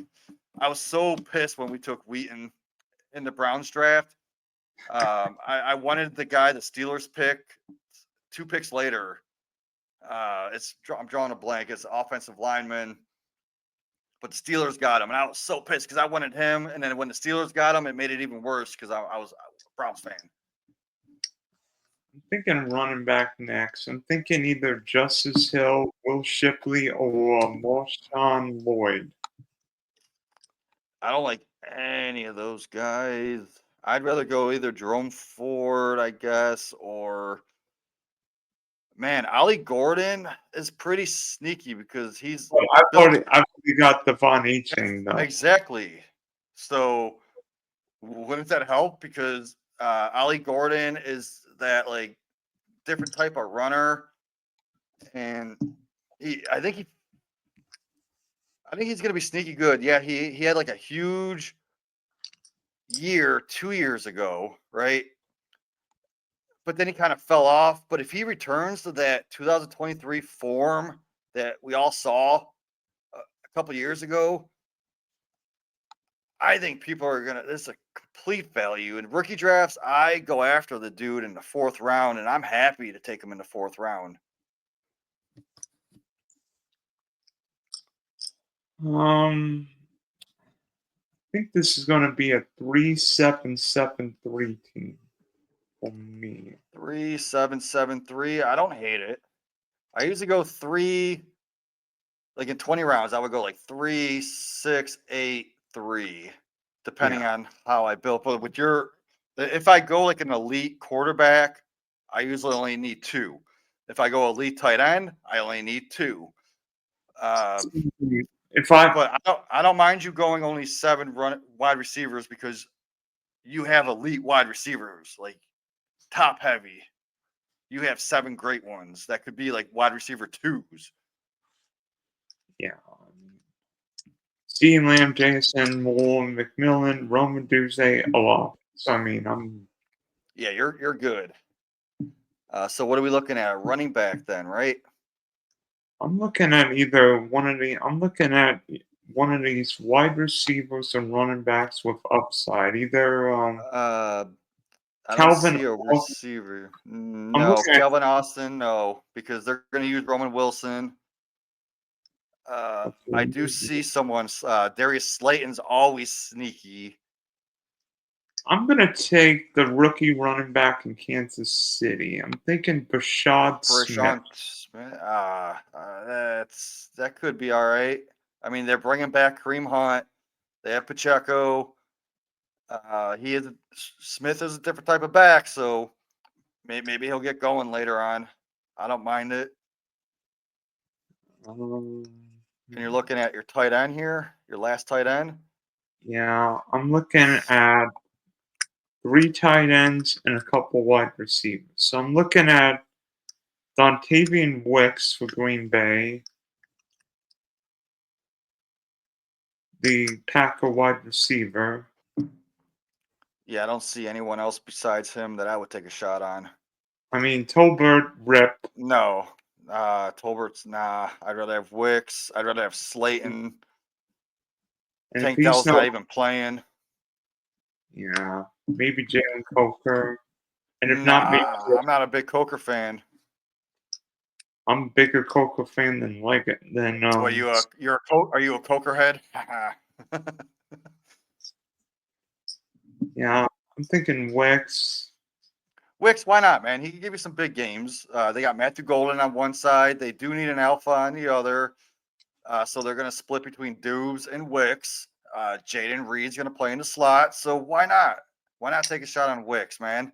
I was so pissed when we took Wheaton in the Browns draft. I wanted the guy the Steelers pick 2 picks later. I'm drawing a blank. It's offensive lineman, but the Steelers got him, and I was so pissed because I wanted him. And then when the Steelers got him, it made it even worse because I was a Browns fan. I'm thinking running back next. I'm thinking either Justice Hill, Will Shipley, or Marshawn Lloyd. I don't like any of those guys. I'd rather go either Jerome Ford, I guess, or man, Ollie Gordon is pretty sneaky because he's Well, built I've already got Devon Aching though. exactly. So wouldn't that help? Because Ollie Gordon is that like different type of runner, and I think he's gonna be sneaky good. Yeah, he had like a huge year 2 years ago, right? But then he kind of fell off. But if he returns to that 2023 form that we all saw a couple years ago, I think people are gonna. This is a complete value in rookie drafts. I go after the dude in the 4th round, and I'm happy to take him in the 4th round. I think this is going to be a 3-7-7-3 team for me. 3-7-7-3. I don't hate it. I usually go three, like in 20 rounds. I would go like 3-6-8-3, depending Yeah. on how I built. But if I go like an elite quarterback, I usually only need 2. If I go elite tight end, I only need 2. If I But I don't mind you going only 7 wide receivers because you have elite wide receivers, like top heavy. You have 7 great ones that could be like wide receiver 2s. yeah, CeeDee Lamb, Jason Moore, McMillan, Roman Duze, a lot. So I mean, Yeah, you're good. So what are we looking at? Running back then, right? I'm looking at either one of the. I'm looking at one of these wide receivers and running backs with upside. Either Uh, I don't Calvin. see a receiver. I'm No, looking at. Calvin Austin, no, because they're going to use Roman Wilson. I do see someone. Darius Slayton's always sneaky. I'm gonna take the rookie running back in Kansas City. I'm thinking Brashad Smith. Rashawn Smith. That could be all right. I mean, they're bringing back Kareem Hunt. They have Pacheco. Smith is a different type of back, so maybe he'll get going later on. I don't mind it. Um, And you're looking at your tight end here, your last tight end. yeah, I'm looking at 3 tight ends and a couple wide receivers. So I'm looking at Dontavian Wicks for Green Bay, the Packer wide receiver. Yeah, I don't see anyone else besides him that I would take a shot on. I mean, Tolbert, Rip. No, Tolbert's nah. I'd rather have Wicks. I'd rather have Slayton. And if Tank he's Dell's not, not even playing. yeah, maybe Jalen Coker. And if not, maybe Nah, I'm not a big Coker fan. I'm a bigger Coker fan than What are you a Coker head? yeah, I'm thinking Wicks. Wicks, why not, man? He can give you some big games. They got Matthew Golden on one side. They do need an alpha on the other. So they're going to split between Dubes and Wicks. Jaden Reed's going to play in the slot. So why not? Why not take a shot on Wicks, man?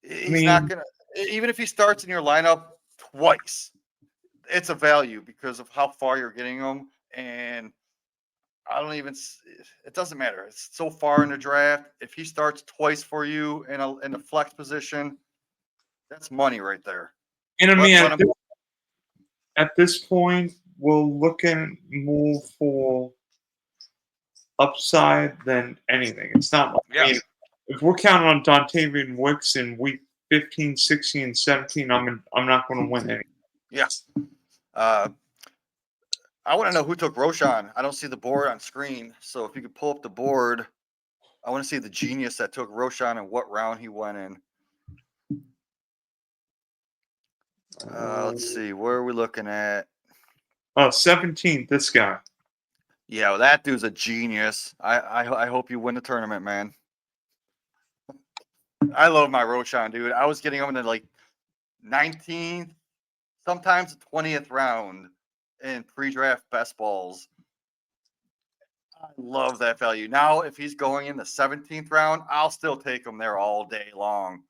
I He's not mean, going to, even if he starts in your lineup twice, it's a value because of how far you're getting him. And I don't even, it doesn't matter. It's so far in the draft. If he starts twice for you in a flex position, that's money right there. and I mean, Let him. at this point, we're looking more for upside than anything. It's not. I Yeah. mean, if we're counting on Dontavian Wicks in week 15, 16, 17, I'm not going to win any. Yeah. Uh, I want to know who took Roshan. I don't see the board on screen. So if you could pull up the board, I want to see the genius that took Roshan and what round he went in. Let's see. Where are we looking at? 17th, this guy. Yeah, well, that dude's a genius. I hope you win the tournament, man. I love my Roshan, dude. I was getting him in the like 19th, sometimes the 20th round in pre-draft best balls. I love that value. Now, if he's going in the 17th round, I'll still take him there all day long.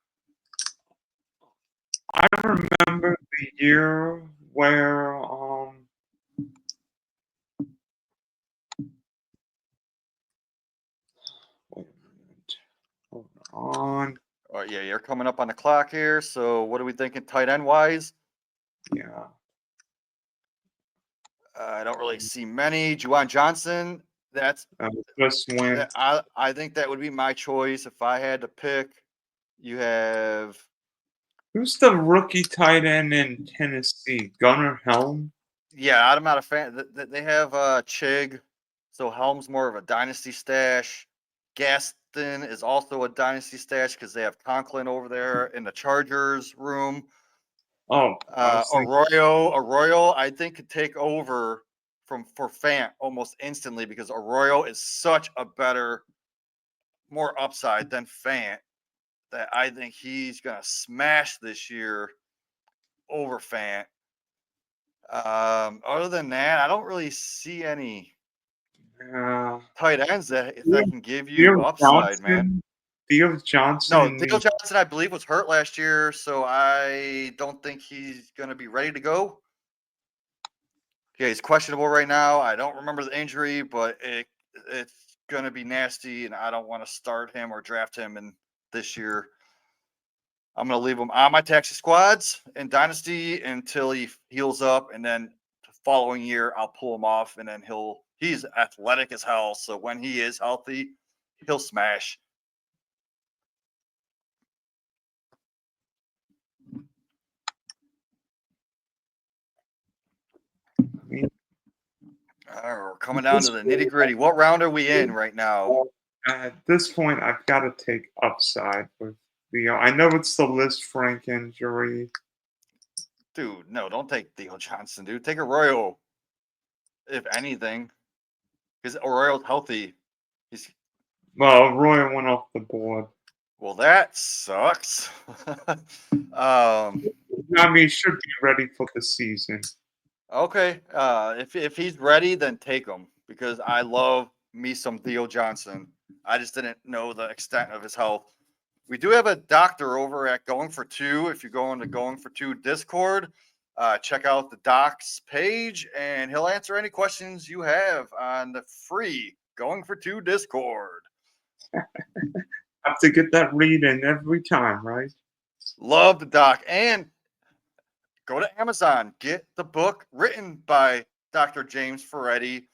I remember the year where wait a minute. Hold on. Oh, yeah, you're coming up on the clock here. So, what are we thinking tight end wise? Yeah. I don't really see many. Juwan Johnson. That's Just went. I think that would be my choice if I had to pick. You have Who's the rookie tight end in Tennessee? Gunnar Helm? yeah. I'm not a fan. They have Chig, so Helm's more of a dynasty stash. Gaston is also a dynasty stash because they have Conklin over there in the Chargers room. Oh, I was thinking. Arroyo, I think could take over for Fant almost instantly because Arroyo is such a better, more upside than Fant that I think he's gonna smash this year over Fant. Other than that, I don't really see any tight ends that can give you Theo upside, man. Johnson. Theo No, Johnson. Dale Johnson, I believe, was hurt last year, so I don't think he's gonna be ready to go. Yeah, he's questionable right now. I don't remember the injury, but it's gonna be nasty, and I don't want to start him or draft him in this year. I'm gonna leave him on my taxi squads in Dynasty until he heals up, and then the following year I'll pull him off, and then he's athletic as hell. So when he is healthy, he'll smash. We're coming down to the nitty gritty. What round are we in right now? At this point, I've got to take upside with Theo. I know it's the Liz Frank injury. Dude, no, don't take Theo Johnson, dude. Take Arroyo, if anything. Because Arroyo's healthy. He's Well, Roy went off the board. Well, that sucks. I mean, he should be ready for the season. Okay. If he's ready, then take him because I love me some Theo Johnson. I just didn't know the extent of his health. We do have a doctor over at Going for Two. If you go into Going for Two Discord, check out the doc's page, and he'll answer any questions you have on the free Going for Two Discord. Have to get that read in every time, right? Love the doc, and go to Amazon, get the book written by Dr. James Ferretti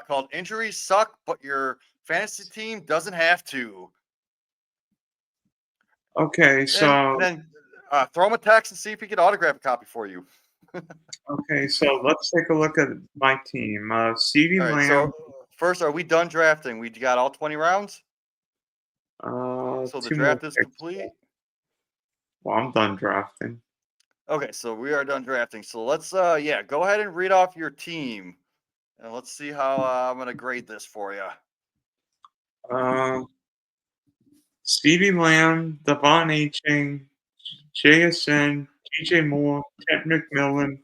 called Injuries Suck, but Your Fantasy Team Doesn't Have to. Okay, so And then throw him a text and see if he can autograph a copy for you. let's take a look at my team. CeeDee All right, Lamb. so first, are we done drafting? We got all 20 rounds? So the 2 more draft is picks. complete? Well, I'm done drafting. Okay, so we are done drafting. So let's, go ahead and read off your team. And let's see how I'm going to grade this for you. CeeDee Lamb, Devon Aching, JSN, TJ Moore, Ted McMillan,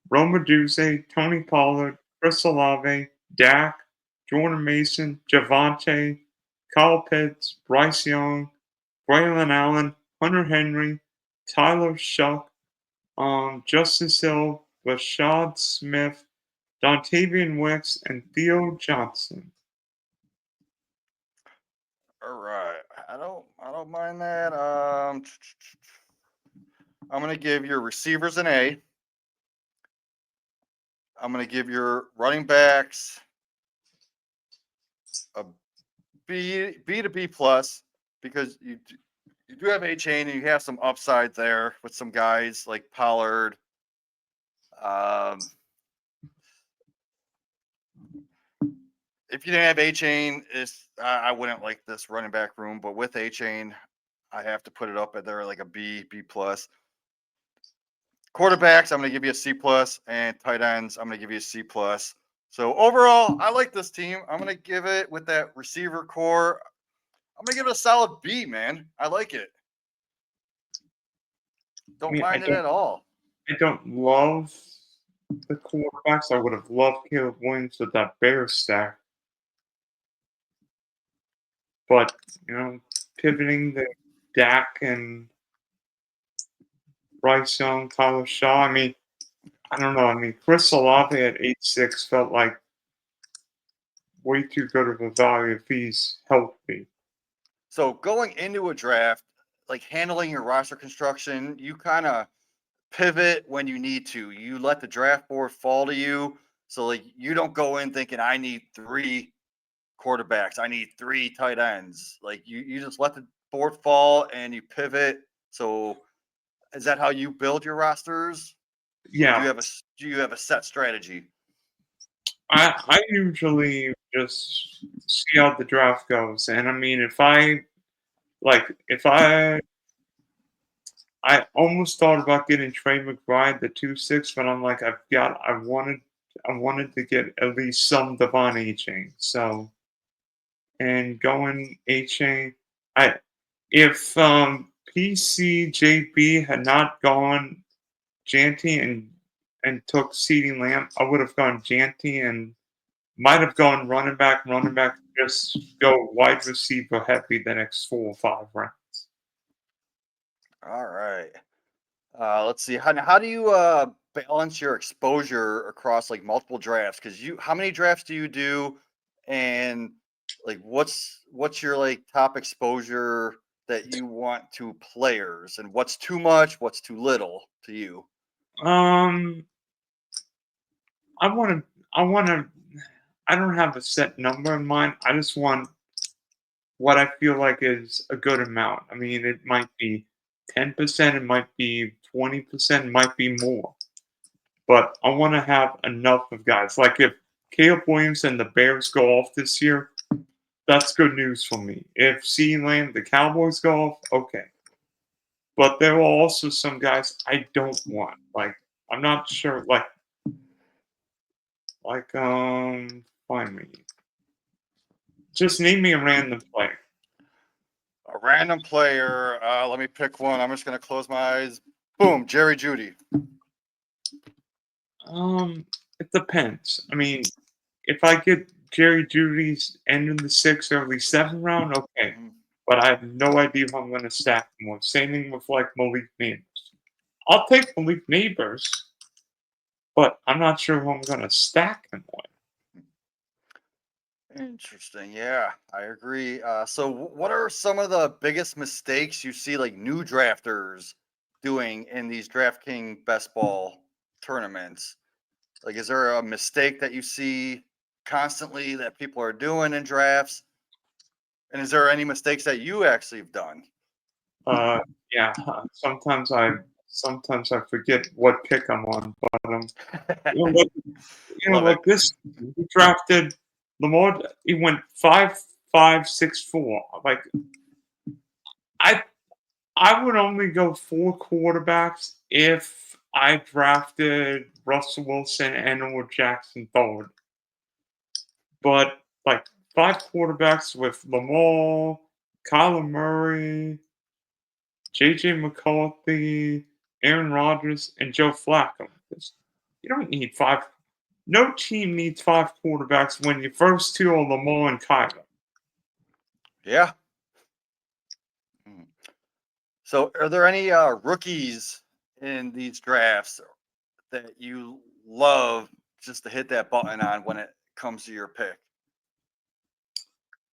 Roma Duce, Tony Pollard, Chris Olave, Dak, Jordan Mason, Javante, Kyle Pitts, Bryce Young, Braylon Allen, Hunter Henry, Tyler Shuck, Justice Hill, Rashad Smith, Dontavian Wicks, and Theo Johnson. All right. I don't mind that. I'm gonna give your receivers an A. I'm gonna give your running backs a B to B plus because you do have A chain and you have some upside there with some guys like Pollard. If you didn't have A chain, I wouldn't like this running back room, but with A chain, I have to put it up at there like a B plus. Quarterbacks, I'm going to give you a C plus, and tight ends, I'm going to give you a C plus. So overall, I like this team. I'm going to give it with that receiver core. I'm going to give it a solid B, man. I like it. Don't mind it at all. I don't love the quarterbacks. I would have loved Caleb Williams with that Bears stack. But, pivoting the Dak and Bryce Young, Tyler Shaw, I don't know. Chris Olave at 8'6" felt like way too good of a value if he's healthy. So going into a draft, like handling your roster construction, you kind of pivot when you need to. You let the draft board fall to you. So like you don't go in thinking I need 3 quarterbacks, I need 3 tight ends. Like you just let the board fall and you pivot. So is that how you build your rosters? Yeah. Or do you have a set strategy? I usually just see how the draft goes. And if I I almost thought about getting Trey McBride, the 2-6, but I'm like, I wanted to get at least some Devon Aching. So, and going Aching, if PCJB had not gone Jeanty and took CeeDee Lamb, I would have gone Jeanty and might have gone running back, just go wide receiver heavy the next 4 or 5 rounds. All right. Let's see. How do you balance your exposure across like multiple drafts? Because how many drafts do you do, and like what's your like top exposure that you want to players, and what's too much, what's too little to you? I want to. I don't have a set number in mind. I just want what I feel like is a good amount. It might be 10%, it might be 20%, it might be more. But I want to have enough of guys. Like Caleb Williams and the Bears go off this year, that's good news for me. If CeeDee Lamb, the Cowboys go off, okay. But there are also some guys I don't want. Like, I'm not sure. Find me. Just name me a random player. A random player. Let me pick one. I'm just going to close my eyes. Boom, Jerry Jeudy. It depends. I mean, if I get Jerry Jeudy's end in the 6th, early 7th round, okay. But I have no idea if I'm going to stack them with. Same thing with like Malik Neighbors. I'll take Malik Neighbors, but I'm not sure who I'm going to stack them with. Interesting. Yeah, I agree. So, what are some of the biggest mistakes you see like new drafters doing in these DraftKings Best Ball tournaments? Like, is there a mistake that you see constantly that people are doing in drafts? And is there any mistakes that you actually have done? Yeah. Sometimes I forget what pick I'm on, but you know what? You know Love it. what? This he drafted Lamar. He went 5.5, 6.4. Like I I would only go 4 quarterbacks if I drafted Russell Wilson and or Jackson third. But like 5 quarterbacks with Lamar, Kyler Murray, JJ McCarthy, Aaron Rodgers, and Joe Flacco. You don't need five. No team needs 5 quarterbacks when your first two are Lamar and Kyler. Yeah. So, are there any rookies in these drafts that you love just to hit that button on when it comes to your pick?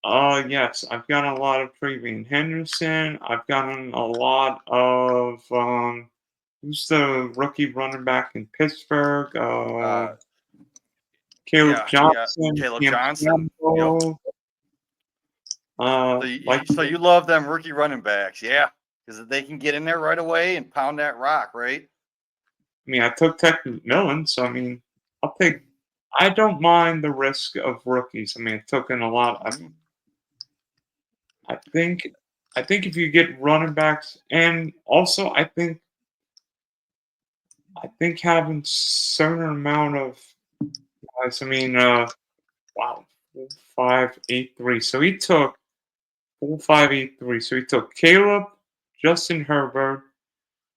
Yes, I've gotten a lot of Trevian Henderson. I've gotten a lot of who's the rookie running back in Pittsburgh? Caleb Johnson, Caleb Cam Johnson. Yep. Campbell. So you love them rookie running backs, yeah, because they can get in there right away and pound that rock, right? I mean, I took Tech McMillan, so I mean, I'll take. I don't mind the risk of rookies. I mean, I took in a lot. I think if you get running backs, and also I think having certain amount of guys. I mean, wow, 4.5, 8.3. So he took 4.5, 8.3. So he took Caleb, Justin Herbert,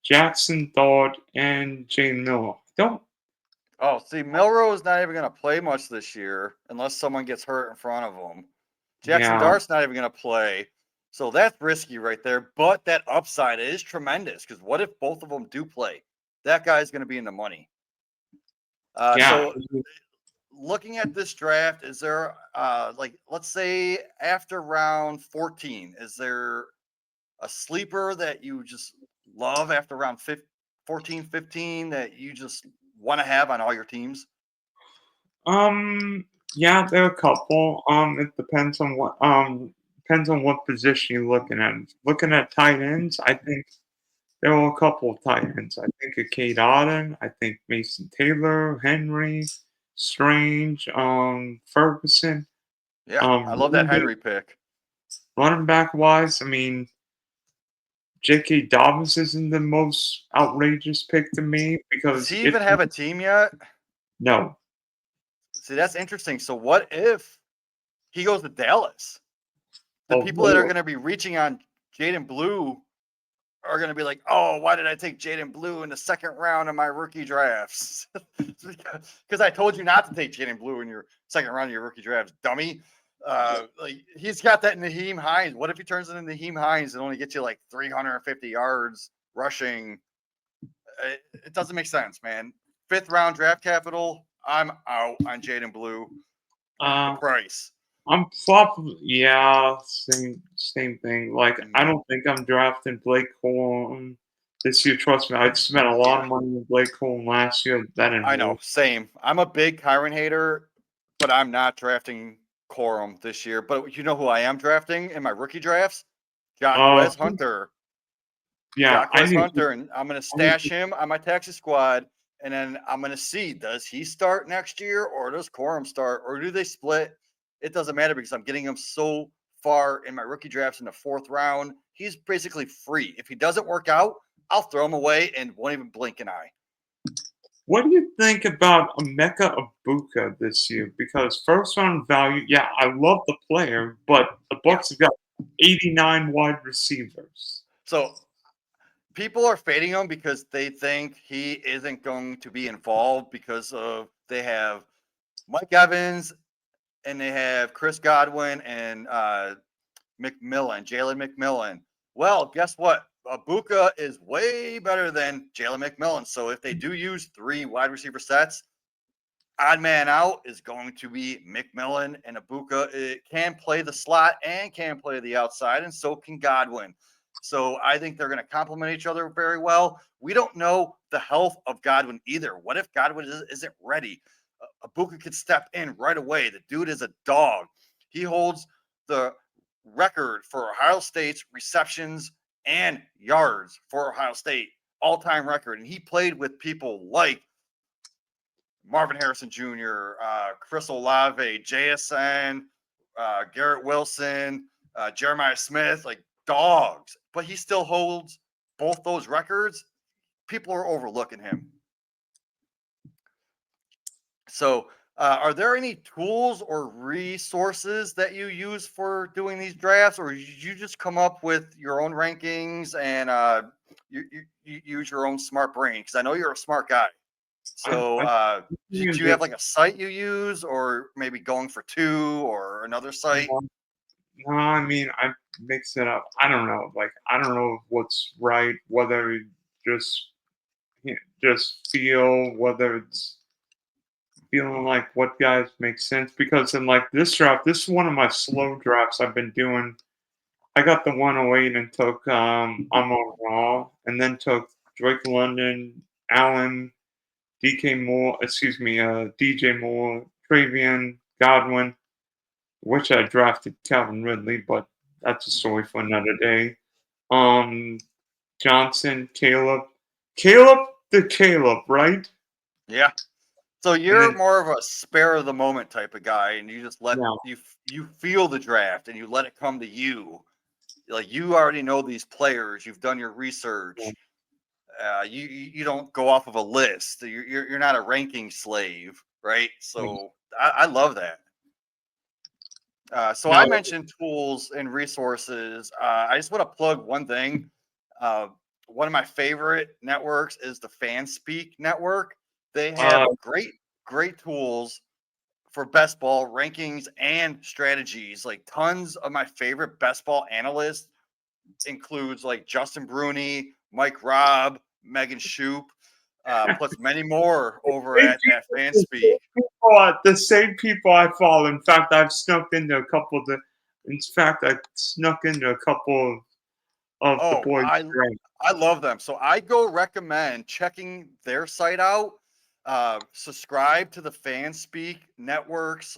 Jackson Dart, and Jane Miller. Don't. Oh, see, Milrow not even going to play much this year unless someone gets hurt in front of him. Jackson Yeah. Dart's not even going to play. So that's risky right there. But that upside is tremendous because what if both of them do play? That guy's going to be in the money. Yeah. So looking at this draft, is there like let's say after round 14, is there a sleeper that you just love after round 14, 15 that you just want to have on all your teams? Yeah, there are a couple. It depends on what position you're looking at. Looking at tight ends, I think there are a couple of tight ends. I think of Kate Otten. I think Mason Taylor, Henry, Strange, Ferguson. Yeah, I love that Henry pick. Running back wise, I mean, J.K. Dobbins isn't the most outrageous pick to me because Does he even have a team yet? No. See, that's interesting. So what if he goes to Dallas? The people that are going to be reaching on Jaden Blue are going to be like, oh, why did I take Jaden Blue in the second round of my rookie drafts? Because I told you not to take Jaden Blue in your second round of your rookie drafts, dummy. Like he's got that Naheem Hines. What if he turns into Naheem Hines and only gets you like 350 yards rushing? It doesn't make sense, man. 5th round draft capital. I'm out on Jaden Blue. The price. I'm probably same thing. Like I don't think I'm drafting Blake Corum this year. Trust me, I spent a lot of money on Blake Corum last year. That didn't I know, work. same. I'm a big Kyron hater, but I'm not drafting Corum this year. But you know who I am drafting in my rookie drafts? Jacquez Hunter. Yeah, Jacquez Hunter, and I'm going to stash him on my taxi squad, And then I'm going to see, does he start next year or does Corum start or do they split? It doesn't matter because I'm getting him so far in my rookie drafts in the 4th round. He's basically free. If he doesn't work out, I'll throw him away and won't even blink an eye. What do you think about Emeka Ibuka this year? Because first round value, yeah, I love the player, but the Yeah. Bucks have got 89 wide receivers. So people are fading him because they think he isn't going to be involved because of they have Mike Evans and they have Chris Godwin and McMillan, Jalen McMillan. Well, guess what? Abuka is way better than Jalen McMillan. So if they do use 3 wide receiver sets, odd man out is going to be McMillan, and Abuka it can play the slot and can play the outside, and so can Godwin. So I think they're going to complement each other very well. We don't know the health of Godwin either. What if Godwin isn't ready? Abuka could step in right away. The dude is a dog. He holds the record for Ohio State's receptions and yards for Ohio State, all-time record. And he played with people like Marvin Harrison Jr., Chris Olave, JSN, Garrett Wilson, Jeremiah Smith, like dogs. But he still holds both those records. People are overlooking him. So, are there any tools or resources that you use for doing these drafts, or you just come up with your own rankings and you use your own smart brain? Because I know you're a smart guy. So, I do think you have like a site you use, or maybe going for 2 or another site? no, I mean, I mix it up. I don't know. Like, I don't know what's right, whether just just feel, whether it's feeling like what guys make sense. Because in like this draft, this is one of my slow drafts I've been doing. I got the 108 and took Amon Raw, and then took Drake London, Allen, DJ Moore, Travian, Godwin, which I drafted Calvin Ridley, but that's a story for another day. Um, Johnson, Caleb the Caleb, right? Yeah. So And you're then more of a spare of the moment type of guy, and you just let yeah, you feel the draft and you let it come to you. Like you already know these players, you've done your yeah, research. You don't go off of a list. You're not a ranking slave, right? like, So I love that. So no, I mentioned tools and resources. I just want to plug one thing. Uh, one of my favorite networks is the FanSpeak network. They have uh, great tools for best ball rankings and strategies. Like tons of my favorite best ball analysts includes like Justin Bruni, Mike Robb, Megan Shoop, plus many more over same at that FanSpeak. the same people I follow. In fact, I've snuck into a couple of the. In fact, I snuck into a couple of the Oh, boys' I drafts. I love them. So I go recommend checking their site out. Subscribe to the FanSpeak networks,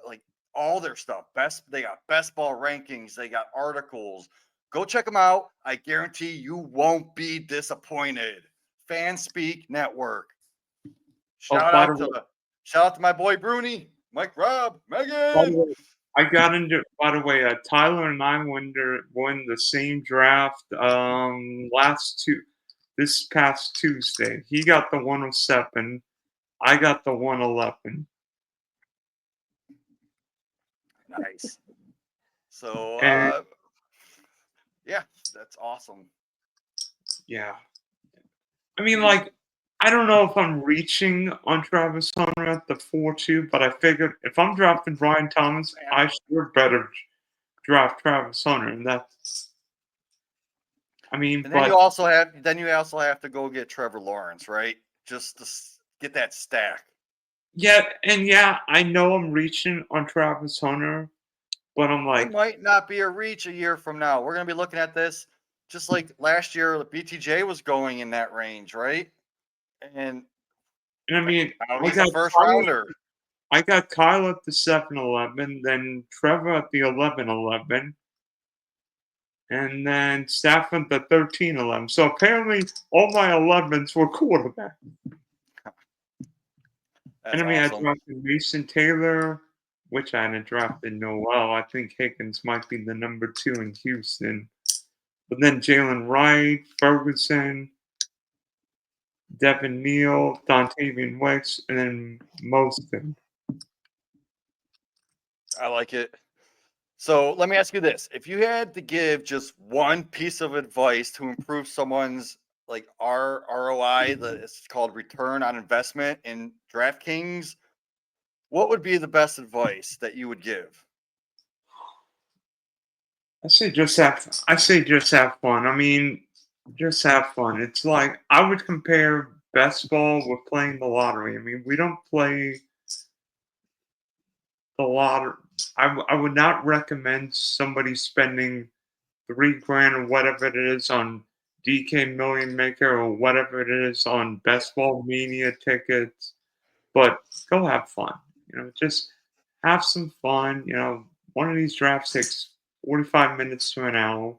like all their stuff. They got best ball rankings. They got articles. Go check them out. I guarantee you won't be disappointed. FanSpeak Network. Oh, Shout out to shout out to my boy Bruni, Mike Robb, by the Megan. way, I got into. By the way, Tyler and I won the same draft. This past Tuesday, he got the 107. I got the 111. Nice. So And yeah, that's awesome. yeah, I mean, like, I don't know if I'm reaching on Travis Hunter at the 4-2, but I figured if I'm drafting Brian Thomas, I sure better draft Travis Hunter, and that's. I mean, And but then you also have to go get Trevor Lawrence, right? Just to get that stack. yeah, I know I'm reaching on Travis Hunter, but I'm It like, might not be a reach a year from now. We're going to be looking at this just like last year. BTJ was going in that range, right? And and I mean, now I he's a got first Kyle, rounder. I got Kyle at the 7-11, then Trevor at the 11-11, and then Stafford at the 13-11. So apparently, all my 11s were quarterbacks. That's And I mean, I awesome. drafted Mason Taylor, which I hadn't drafted Noel. I think Higgins might be the number 2 in Houston. But then Jalen Wright, Ferguson, Devin Neal, Dontavian Wicks, and then Mostyn. I like it. So let me ask you this: if you had to give just one piece of advice to improve someone's like ROI, it's called return on investment in DraftKings, what would be the best advice that you would give? I say just have fun. I mean, just have fun. It's like I would compare best ball with playing the lottery. I mean, we don't play the lottery. I would not recommend somebody spending 3 grand or whatever it is on DK Million Maker or whatever it is on Best Ball Mania tickets. But go have fun. Just have some fun. One of these drafts takes 45 minutes to an hour.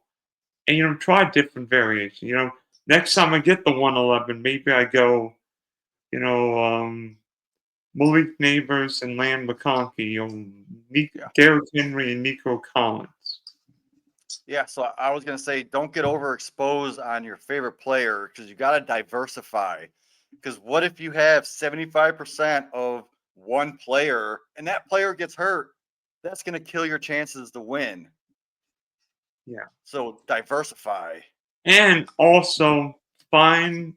And try different variations. Next time I get the 111, maybe I go, you know, um, Malik Neighbors and Land McConkey, Yeah. Derrick Henry and Nico Collins. Yeah, so I was gonna say, don't get overexposed on your favorite player because you got to diversify. Because what if you have 75% of one player and that player gets hurt? That's gonna kill your chances to win. Yeah. So diversify. And also find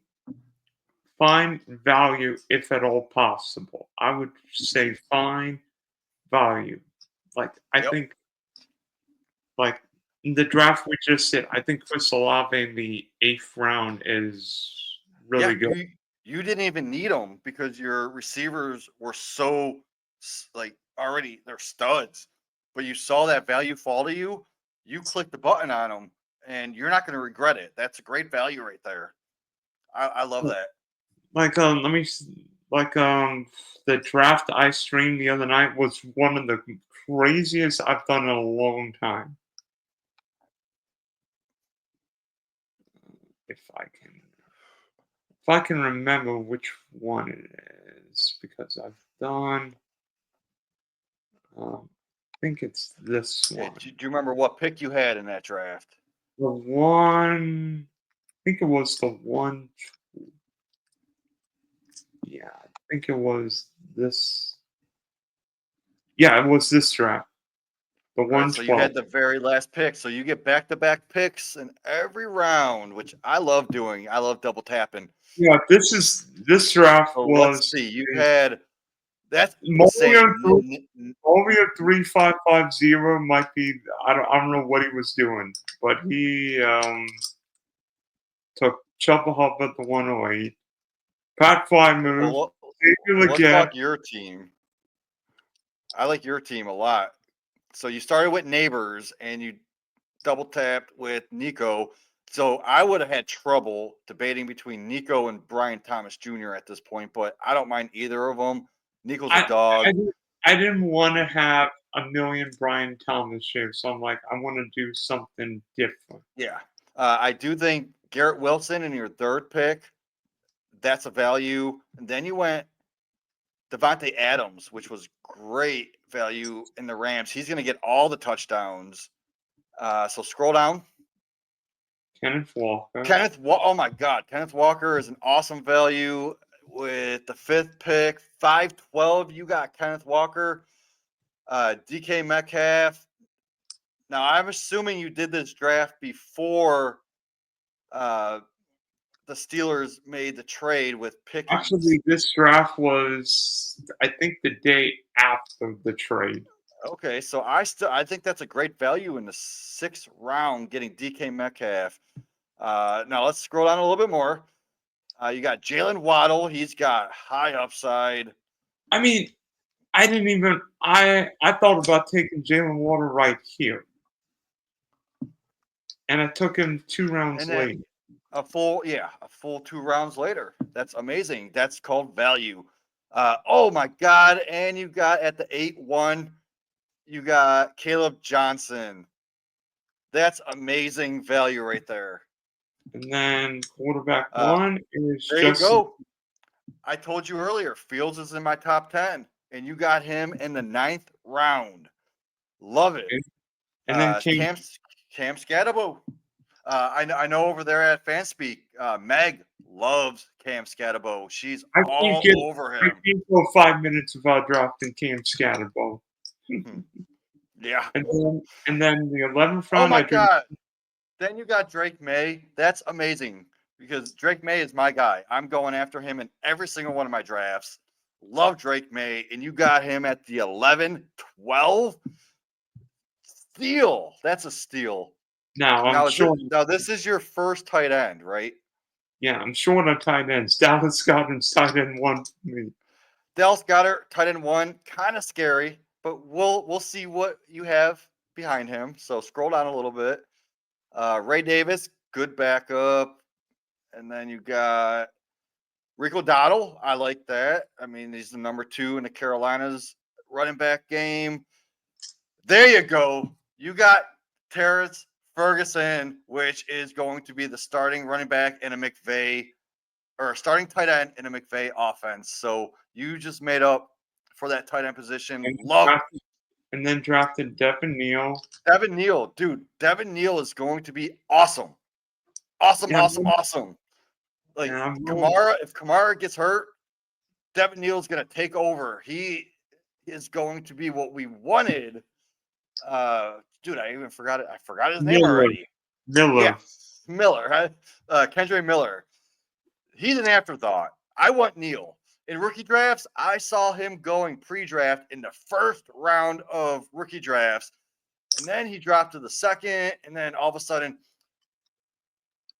find value if at all possible. I would say find value. Like I Yep. think like in the draft we just did, I think Chris Olave in the 8th round is Yeah, really good. you didn't even need them because your receivers were so like already they're studs. But you saw that value fall to you, you click the button on them, and you're not going to regret it. That's a great value right there. I love that. Like let me like the draft I streamed the other night was one of the craziest I've done in a long time. If I can remember which one it is because I've done I think it's this Yeah, one. do you remember what pick you had in that draft? The one I think it was the one yeah, I think it was this yeah, it was this draft. The All right, so you 112. had the very last pick. So you get back to back picks in every round, which I love doing. I love double tapping. Yeah, this draft So let's was see. You had that's Mario insane. Mario 3550 might be I don't know what he was doing, but he took Chubba Hub at the 108. Pat Fly move, Well, Xavier let's Leggett. talk your team. I like your team a lot. So you started with neighbors and you double tapped with Nico. So I would have had trouble debating between Nico and Brian Thomas Jr. at this point, but I don't mind either of them. Nico's a I dog. I, didn't- I didn't want to have a million Brian Thomas shares, so I'm like, I want to do something different. Yeah. I do think Garrett Wilson in your third pick, that's a value. And then you went Devontae Adams, which was great value in the Rams. He's going to get all the touchdowns. So scroll down. Kenneth Walker. Oh my God, Kenneth Walker is an awesome value with the fifth pick, 512. You got Kenneth Walker, DK Metcalf. Now I'm assuming you did this draft before uh, the Steelers made the trade with Pickens. Actually, this draft was, I think, the day after the trade. Okay, so I think that's a great value in the sixth round, getting DK Metcalf. Now let's scroll down a little bit more. You got Jalen Waddle. He's got high upside. I mean, I didn't even. I thought about taking Jalen Water right here, and I took him 2 rounds And then late. a full 2 rounds later. That's amazing. That's called value. Oh my God. And you got at the 8-1, you got Caleb Johnson. That's amazing value right there. And then quarterback Uh, one is there you Justin. go. I told you earlier, Fields is in my top 10, and you got him in the 9th round. Love it. And then Cam Scatterbo. I know over there at Fanspeak, Meg loves Cam Scatterbo. She's all over I him. can't go 5 minutes without drafting Cam Scatterbo. Yeah. And then the 11th Oh round, my God. Then you got Drake May. That's amazing because Drake May is my guy. I'm going after him in every single one of my drafts. Love Drake May. And you got him at the 11, 12. Steal. That's a steal. Now, This is your first tight end, right? Yeah, I'm short on tight ends. Dallas Goddard's tight end 1 for me. Dallas Goedert, tight end 1, kind of scary, but we'll see what you have behind him. So scroll down a little bit. Ray Davis, good backup. And then you got Rico Dowdle. I like that. I mean, he's the number 2 in the Carolinas running back game. There you go. You got Terrence Ferguson, which is going to be the starting running back in a McVay or starting tight end in a McVay offense. So you just made up for that tight end position. And then drafted Devin Neal. Devin Neal, dude. Devin Neal is going to be awesome. Awesome. Like Kamara, if Kamara gets hurt, Devin Neal is going to take over. He is going to be what we wanted. Dude, I even forgot it. I forgot his name already. Miller. Kendra Miller. He's an afterthought. I want Neal. In rookie drafts, I saw him going pre-draft in the first round of rookie drafts. And then he dropped to the second. And then all of a sudden,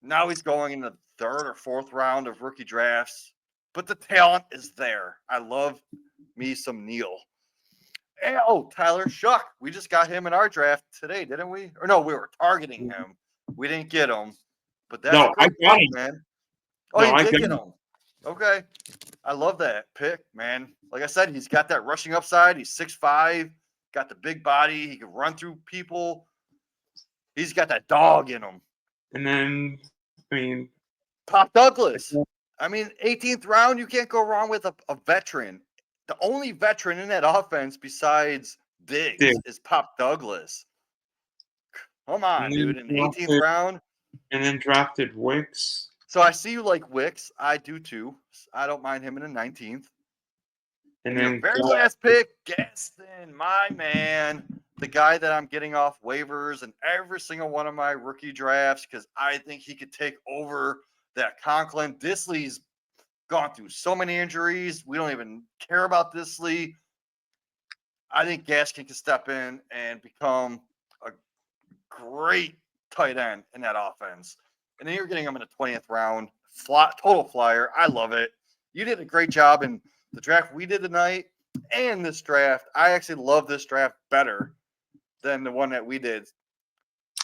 now he's going in the 3rd or 4th round of rookie drafts. But the talent is there. I love me some Neal. And, Tyler Shuck. We just got him in our draft today, didn't we? Or no, we were targeting him. We didn't get him. But that's a great pick, man. Oh, you did get him. Okay. I love that pick, man. Like I said, he's got that rushing upside. He's 6'5", got the big body. He can run through people. He's got that dog in him. And then, Pop Douglas. 18th round, you can't go wrong with a veteran. The only veteran in that offense besides Diggs is Pop Douglas. Come on, dude. In the 18th round. And then drafted Wicks. So I see you like Wicks. I do too. I don't mind him in the 19th. And then your very last pick, Gaston, my man. The guy that I'm getting off waivers in every single one of my rookie drafts because I think he could take over that Conklin. Disley's gone through so many injuries. We don't even care about Disley. I think Gaskin can step in and become a great tight end in that offense. And then you're getting him in the 20th round. Total flyer. I love it. You did a great job in the draft we did tonight and this draft. I actually love this draft better than the one that we did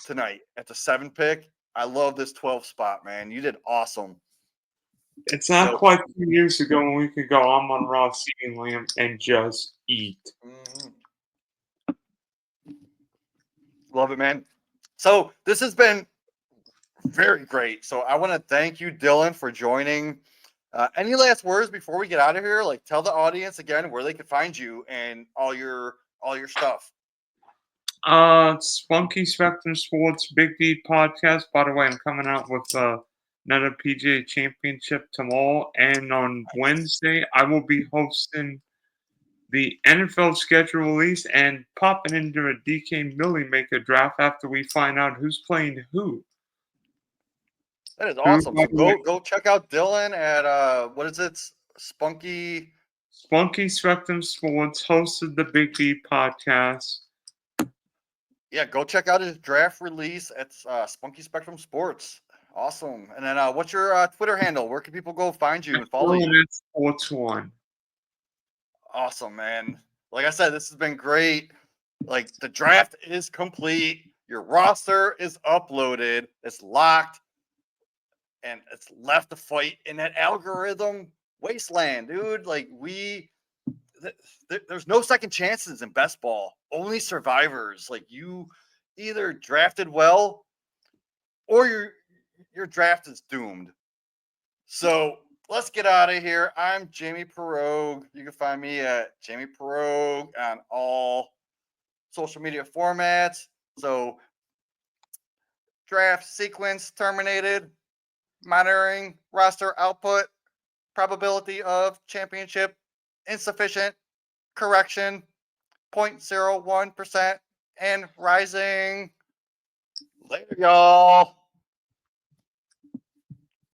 tonight at the 7 pick. I love this 12 spot, man. You did awesome. It's not quite 2 years ago when we could go Amon-Ra, CeeDee Lamb, and just eat. Mm-hmm. Love it, man. So this has been very great. So I want to thank you, Dylan, for joining. Any last words before we get out of here? Like, tell the audience again where they can find you and all your stuff. Spunky Spectrum Sports Big D podcast. By the way, I'm coming out with another PGA Championship tomorrow, and on Wednesday I will be hosting the NFL schedule release and popping into a DK Millie Maker draft after we find out who's playing who. That is awesome. So go check out Dylan at what is it? Spunky Spectrum Sports hosted the Big D podcast. Yeah, go check out his draft release at Spunky Spectrum Sports. Awesome. And then what's your Twitter handle? Where can people go find you and follow you? Sports One. Awesome, man. Like I said, this has been great. Like, the draft is complete. Your roster is uploaded. It's locked. And it's left to fight in that algorithm wasteland, dude. Like, there's no second chances in best ball. Only survivors. Like, you either drafted well or your draft is doomed. So, let's get out of here. I'm Jamie Perogue. You can find me at Jamie Perogue on all social media formats. So, draft sequence terminated, monitoring roster output, probability of championship insufficient, correction 0.01%, and rising. Later, y'all.